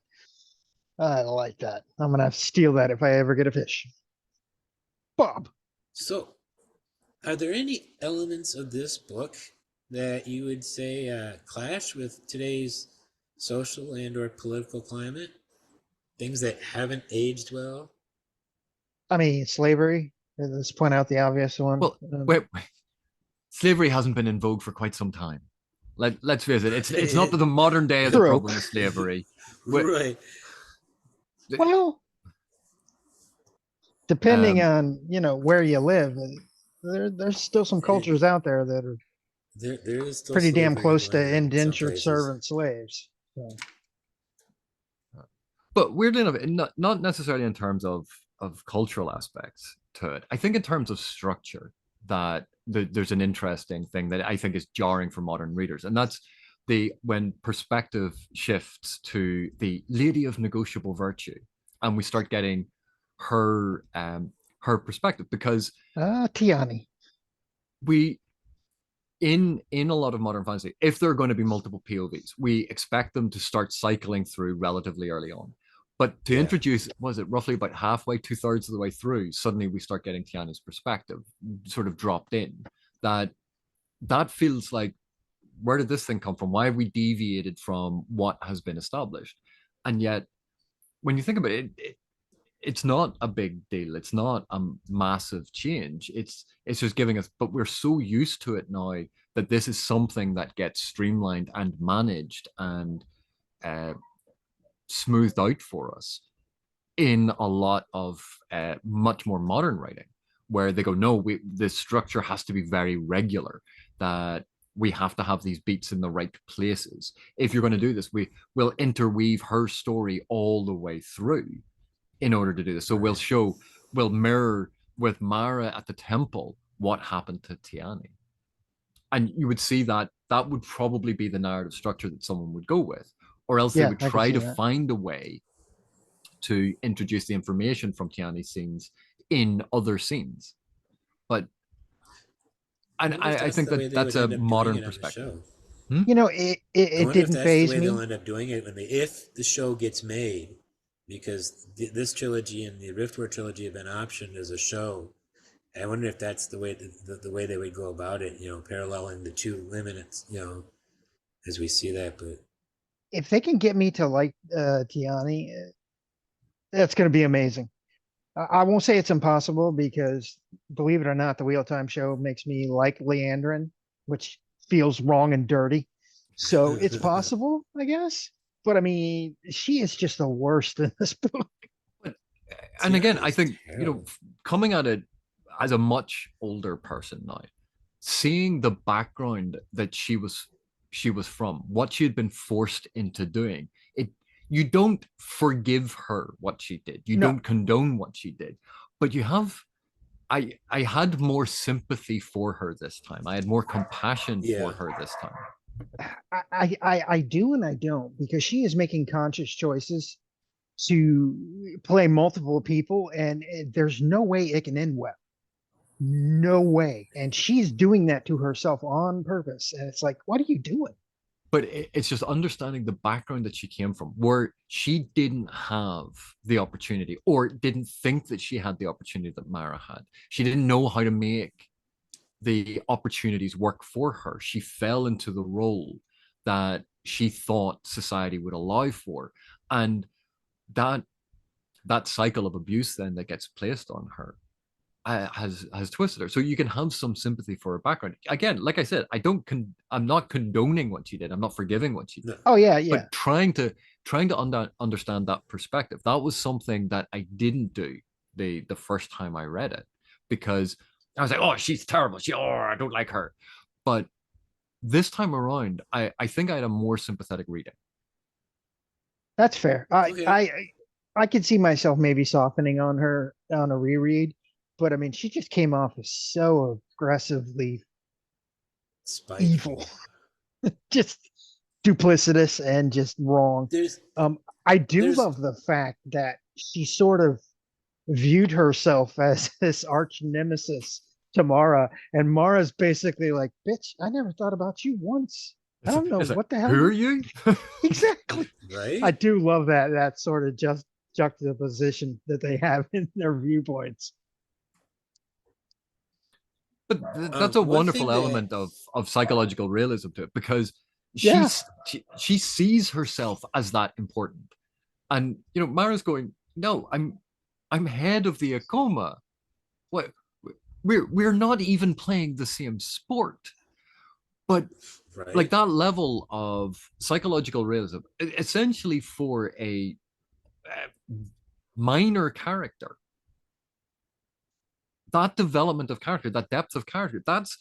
I'm going to have to steal that if I ever get a fish. Bob. So, are there any elements of this book that you would say clash with today's social and or political climate? Things that haven't aged well? I mean, slavery. Let's point out the obvious one. Well, wait. Slavery hasn't been in vogue for quite some time. Let's face it. It's not that the modern day is a problem with slavery. Right. Well, depending Um, on, where you live, there's still some cultures out there that are There is still pretty damn slavery close to going on in some indentured places. servant slaves. So, but weirdly enough, not necessarily in terms of cultural aspects to it. I think in terms of structure, that there's an interesting thing that I think is jarring for modern readers, and that's when perspective shifts to the lady of negotiable virtue, and we start getting her her perspective, because Tiani. we in a lot of modern fantasy, if there are going to be multiple POVs, we expect them to start cycling through relatively early on. But to introduce, was it roughly about halfway, 2/3 of the way through, suddenly we start getting Tiana's perspective sort of dropped in. That feels like, where did this thing come from? Why have we deviated from what has been established? And yet, when you think about it, it's not a big deal. It's not a massive change. It's just giving us, but we're so used to it now that this is something that gets streamlined and managed and uh, smoothed out for us in a lot of much more modern writing, where they go, no, this structure has to be very regular, that we have to have these beats in the right places. If you're going to do this, will interweave her story all the way through in order to do this. So we'll mirror with Mara at the temple what happened to Tiani. And you would see that would probably be the narrative structure that someone would go with. Or else they would I can try see to that. find a way to introduce the information from Tiani's scenes in other scenes. But and I think that's a modern perspective. It Wonder if didn't that's the phase way they'll me. end up doing it if the show gets made, because this trilogy and the Riftward trilogy have been optioned as a show. I wonder if that's the way the way they would go about it. Paralleling the two limits. As we see that, but If they can get me to like Tiani, that's going to be amazing. I won't say it's impossible because, believe it or not, the Wheel Time Show makes me like Leandrin, which feels wrong and dirty. So it's possible, I guess. But I mean, she is just the worst in this book. But, and again, I Tiana's think terrible. coming at it as a much older person now, seeing the background that she was from, what she had been forced into doing, you don't forgive her what she did. You No, don't condone what she did, but you have. I had more sympathy for her this time. I had more compassion for Yeah. her this time. I do and I don't, because she is making conscious choices to play multiple people, and there's no way it can end well. No way. And she's doing that to herself on purpose. And it's like, what are you doing? But it's just understanding the background that she came from, where she didn't have the opportunity, or didn't think that she had the opportunity that Mara had. She didn't know how to make the opportunities work for her. She fell into the role that she thought society would allow for. And that cycle of abuse then that gets placed on her has twisted her. So you can have some sympathy for her background. Again, like I said, I'm not condoning what she did. I'm not forgiving what she did. No. Oh yeah, yeah. But trying to understand that perspective, that was something that I didn't do the first time I read it, because I was like, oh, she's terrible. I don't like her. But this time around, I think I had a more sympathetic reading. That's fair. Okay. I could see myself maybe softening on her on a reread, but I mean, she just came off as so aggressively Spiteful. evil, just duplicitous and just wrong. There's I do there's love the fact that she sort of viewed herself as this arch nemesis to Mara, and Mara's basically like, "Bitch, I never thought about you once. I don't know It's like, what the hell who are you." you? Exactly. I right. do love that sort of just juxtaposition that they have in their viewpoints. But that's a One wonderful thing that element of psychological realism to it, because Yeah, she sees herself as that important. And Mara's going, no, I'm head of the Akoma. What, we're not even playing the same sport. But Right. like that level of psychological realism, essentially for a minor character, that development of character, that depth of character, that's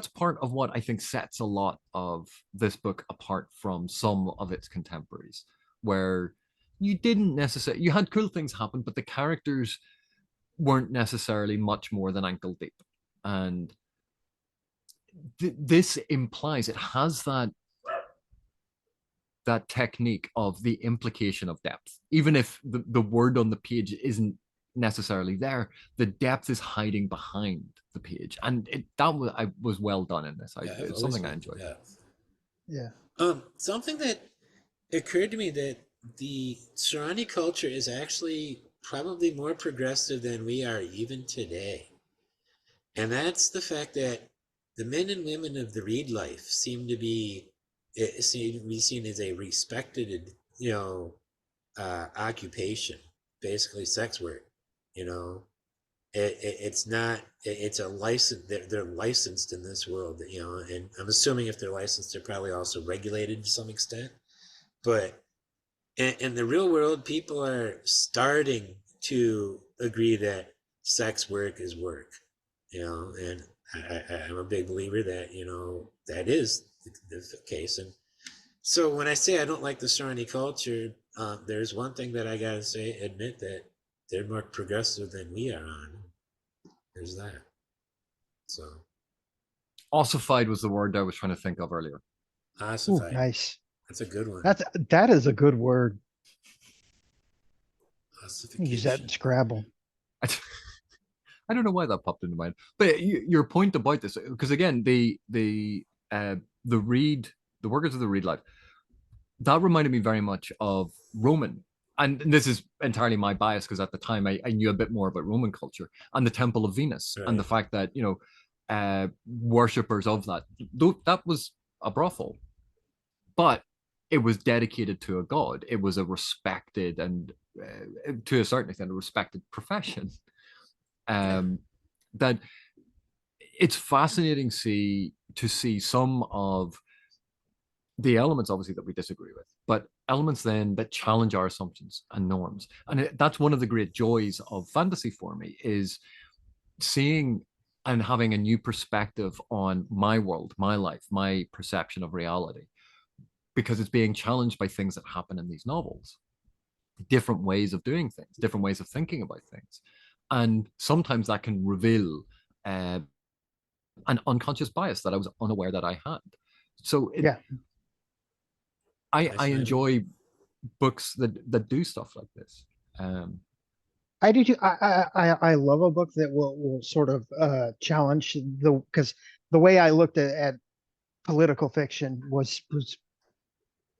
part of what I think sets a lot of this book apart from some of its contemporaries, where you didn't necessarily, you had cool things happen, but the characters weren't necessarily much more than ankle deep. And this implies it has that technique of the implication of depth. Even if the word on the page isn't necessarily there, the depth is hiding behind the page. And I was well done in this. Yeah, I've It's always something I been. enjoyed. Yeah. Yeah. Something that occurred to me that the Sarani culture is actually probably more progressive than we are even today. And that's the fact that the men and women of the reed life seem to be seen as a respected, occupation, basically sex work. You know, it's not. It's a license. They're licensed in this world. And I'm assuming if they're licensed, they're probably also regulated to some extent. But in the real world, people are starting to agree that sex work is work, and I'm a big believer that, that is the case. And so when I say I don't like the Sarni culture, there's one thing that I gotta say, admit that they're more progressive than we are on. There's that. So Ossified was the word I was trying to think of earlier. Ooh, ossified. nice. That's a good one. That is a good word. Use that in Ossification. Scrabble. I don't know why that popped into mind, but your point about this, because again, the read, the workers of the reed life, that reminded me very much of Roman. And this is entirely my bias because at the time I knew a bit more about Roman culture and the Temple of Venus, Right. and the fact that, worshippers of that was a brothel, but it was dedicated to a god. It was a respected and, to a certain extent, a respected profession. That it's fascinating to see some of the elements, obviously, that we disagree with, but elements then that challenge our assumptions and norms. And that's one of the great joys of fantasy for me, is seeing and having a new perspective on my world, my life, my perception of reality, because it's being challenged by things that happen in these novels, different ways of doing things, different ways of thinking about things. And sometimes that can reveal an unconscious bias that I was unaware that I had. So Yeah. I enjoy books that do stuff like this. I do too. I love a book that will sort of challenge because the way I looked at political fiction was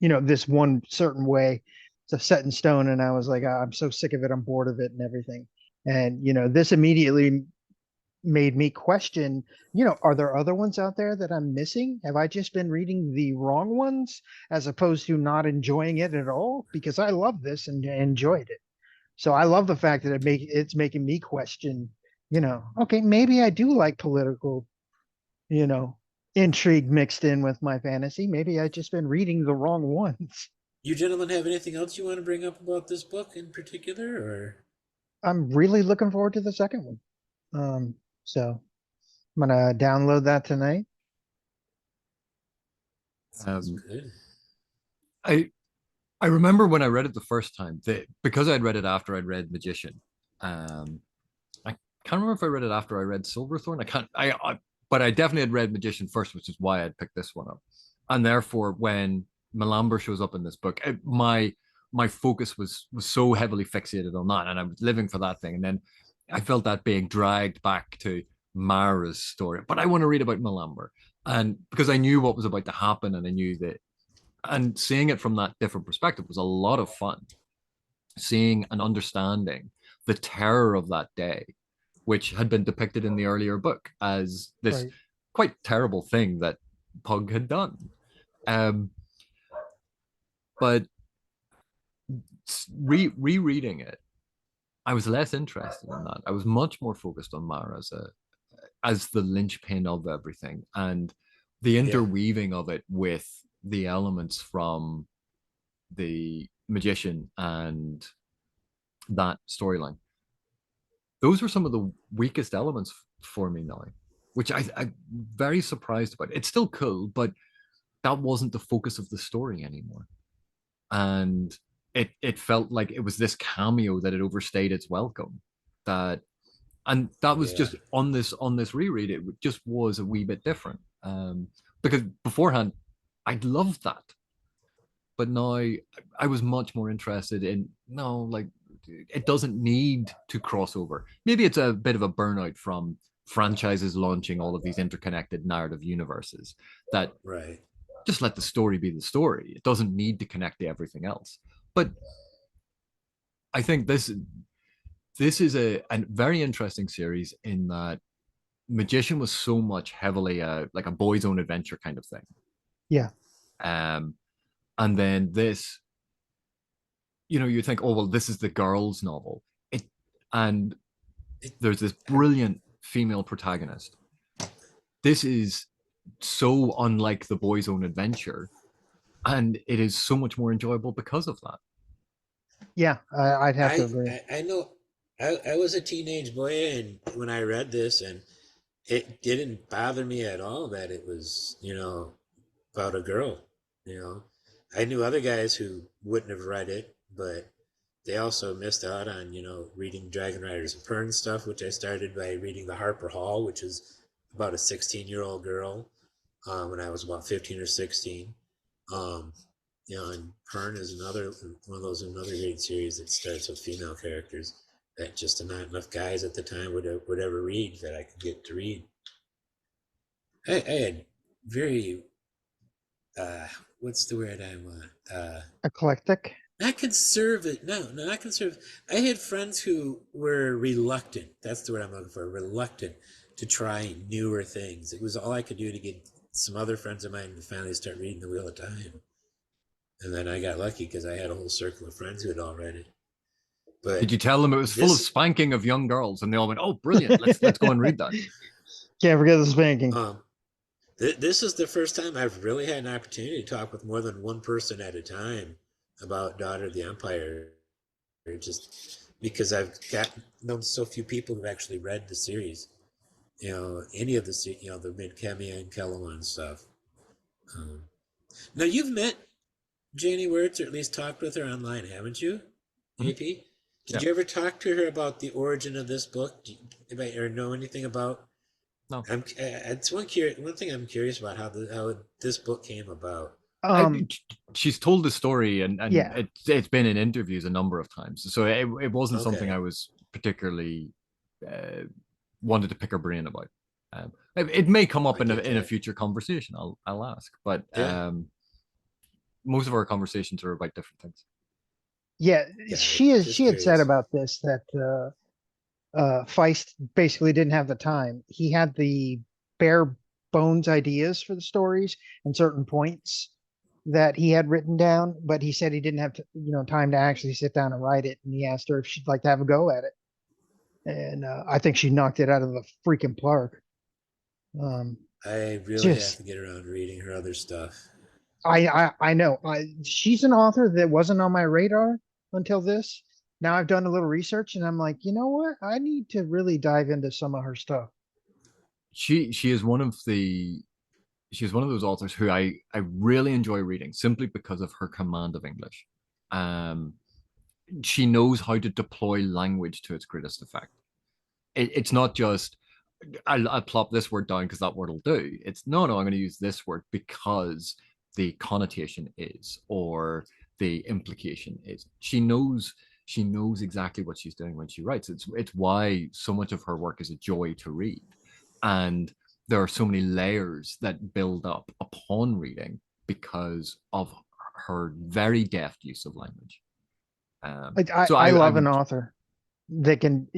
this one certain way. It's set in stone, and I was like, I'm so sick of it. I'm bored of it and everything. And this immediately made me question, are there other ones out there that I'm missing? Have I just been reading the wrong ones as opposed to not enjoying it at all? Because I love this and enjoyed it. So I love the fact that it's making me question, okay, maybe I do like political, you know, intrigue mixed in with my fantasy. Maybe I just been reading the wrong ones. You gentlemen have anything else you want to bring up about this book in particular, or? I'm really looking forward to the second one. So I'm gonna download that tonight. Sounds good. I I remember when I read it the first time, that because I'd read it after I'd read Magician. I can't remember if I read it after I read Silverthorn. I can't. But I definitely had read Magician first, which is why I'd picked this one up. And therefore, when Melamber shows up in this book, my focus was so heavily fixated on that, and I was living for that thing. And then I felt that being dragged back to Mara's story. But I want to read about Melamber, and because I knew what was about to happen, and I knew that, and seeing it from that different perspective was a lot of fun. Seeing and understanding the terror of that day, which had been depicted in the earlier book as this Right. quite terrible thing that Pug had done. But rereading it, I was less interested in that. I was much more focused on Mara as the linchpin of everything, and the Yeah. interweaving of it with the elements from the magician and that storyline, those were some of the weakest elements for me now, which I'm very surprised about. It's still cool, but that wasn't the focus of the story anymore. And it felt like it was this cameo that had overstayed its welcome. That and that was Yeah. just on this reread, it just was a wee bit different. Because beforehand, I'd loved that, but now I was much more interested in no, like it doesn't need to cross over. Maybe it's a bit of a burnout from franchises launching all of these interconnected narrative universes that Right. just let the story be the story. It doesn't need to connect to everything else. But I think this is a very interesting series in that Magician was so much heavily like a boy's own adventure kind of thing. Yeah. Um, and then this, you think, oh well, this is the girl's novel. And there's this brilliant female protagonist. This is so unlike the boy's own adventure, and it is so much more enjoyable because of that. Yeah, I'd have to agree. I know I was a teenage boy and when I read this, and it didn't bother me at all that it was, about a girl. You know, I knew other guys who wouldn't have read it, but they also missed out on, reading Dragon Riders and Pern stuff, which I started by reading the Harper Hall, which is about a 16-year-old girl when I was about 15 or 16. Um, and Pern is another great series that starts with female characters that just not enough guys at the time would ever read that I could get to read. I had very what's the word I want? Eclectic. Not conservative. No, not conservative. I had friends who were reluctant. That's the word I'm looking for. Reluctant to try newer things. It was all I could do to get some other friends of mine to finally start reading The Wheel of Time. And then I got lucky because I had a whole circle of friends who had all read it. Did But you tell them it was full of spanking of young girls, and they all went, "Oh, brilliant! Let's go and read that." Can't forget the spanking. This is the first time I've really had an opportunity to talk with more than one person at a time about Daughter of the Empire, just because I've known so few people who've actually read the series. Any of the Mid-Chemia and Canavan stuff. Now you've met Janny Wurts, or at least talked with her online, haven't you, JP? Did you ever talk to her about the origin of this book? Or know anything about? No. It's one thing I'm curious about how this book came about. She's told the story, and Yeah. it's been in interviews a number of times. So it wasn't something Okay. I was particularly wanted to pick her brain about. It may come up in a future conversation. I'll ask, but Yeah. most of our conversations are about different things. Yeah, she had said curious. about this that Feist basically didn't have the time. He had the bare bones ideas for the stories and certain points that he had written down, but he said he didn't have time to actually sit down and write it. And he asked her if she'd like to have a go at it, and I think she knocked it out of the freaking park. I really have to get around reading her other stuff. I know. She's an author that wasn't on my radar until this. Now I've done a little research and I'm like, you know what? I need to really dive into some of her stuff. She is one of those authors who I really enjoy reading simply because of her command of English. She knows how to deploy language to its greatest effect. It's not just I'll plop this word down because that word will do. It's no, I'm going to use this word because the connotation is, or the implication is. She knows exactly what she's doing when she writes. It's why so much of her work is a joy to read, and there are so many layers that build up upon reading because of her very deft use of language. I love an author that can,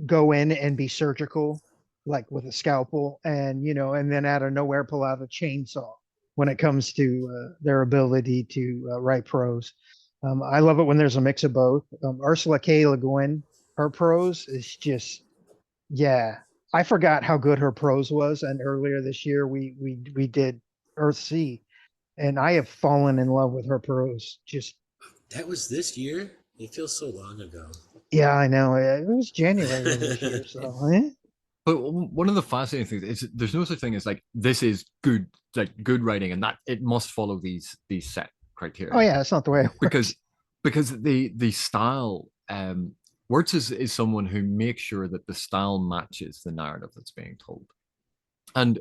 go in and be surgical, like with a scalpel, and and then out of nowhere pull out a chainsaw when it comes to their ability to write prose. I love it when there's a mix of both. Ursula K. Le Guin, her prose is just, yeah. I forgot how good her prose was, and earlier this year we did Earthsea, and I have fallen in love with her prose. Just That was this year? It feels so long ago. yeah, I know it was January of this year, so But one of the fascinating things is there's no such thing as like this is good, like good writing, and that it must follow these set oh criteria yeah, that's not the way it because works. the style. Wurts is someone who makes sure that the style matches the narrative that's being told, and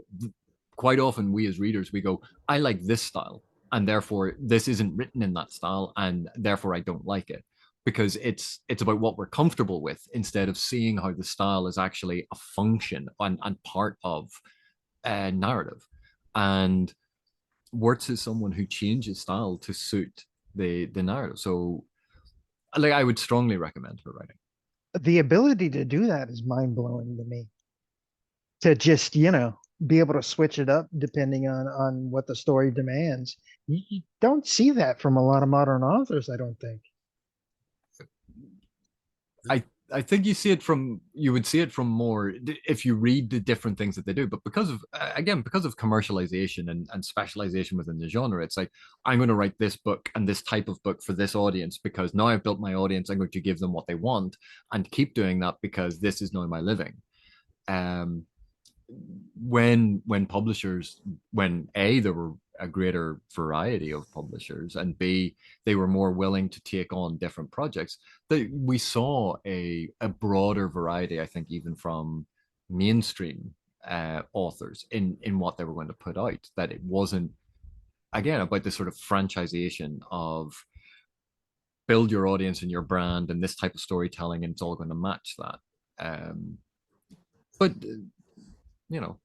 quite often we as readers we go, I like this style, and therefore this isn't written in that style, and therefore I don't like it because it's about what we're comfortable with instead of seeing how the style is actually a function and part of a narrative. And Wurts is someone who changes style to suit the narrative. So like I would strongly recommend her writing. The ability to do that is mind blowing to me. To just be able to switch it up depending on what the story demands. You don't see that from a lot of modern authors, I don't think. I I think you would see it from more if you read the different things that they do, but because of again because of commercialization and specialization within the genre, it's like I'm going to write this book and this type of book for this audience because now I've built my audience. I'm going to give them what they want and keep doing that because this is now my living. Um, when publishers when A there were a greater variety of publishers and B they were more willing to take on different projects, we saw a broader variety, I think, even from mainstream authors in what they were going to put out, that it wasn't again about this sort of franchisation of build your audience and your brand and this type of storytelling and it's all going to match that. But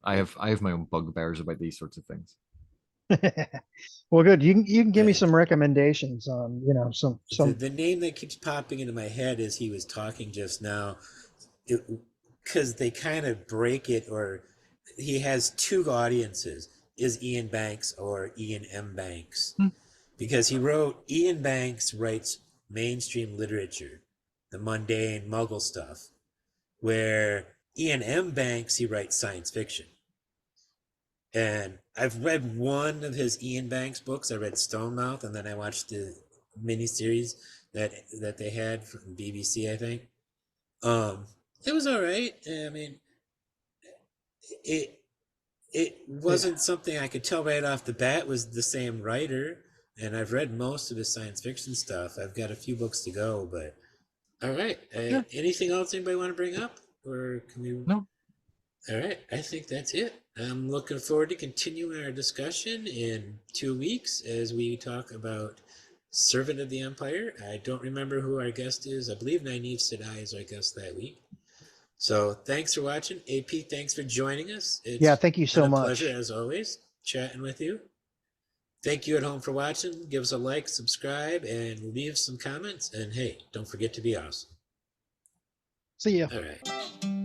I have my own bugbears about these sorts of things. Well, good. You can give me The, some recommendations on, the, some. the name that keeps popping into my head as he was talking just now, because they kind of break it, or he has two audiences, is Ian Banks or Ian M. Banks. Hmm. Because Ian Banks writes mainstream literature, the mundane muggle stuff, where Ian M. Banks, he writes science fiction. And I've read one of his Ian Banks books. I read Stonemouth, and then I watched the miniseries that they had from BBC, I think. It was all right. I mean, it it Yeah. wasn't something I could tell right off the bat was the same writer. And I've read most of his science fiction stuff. I've got a few books to go, but all right. Yeah, Anything else anybody want to bring up, or can we? no, All right, I think that's it. I'm looking forward to continuing our discussion in 2 weeks as we talk about Servant of the Empire. I don't remember who our guest is. I believe Nynaeve Sedai is our guest that week. So thanks for watching. AP, thanks for joining us. Yeah, It's thank you been so a pleasure, much. as always, chatting with you. Thank you at home for watching. Give us a like, subscribe, and leave some comments. And hey, don't forget to be awesome. See ya. All right.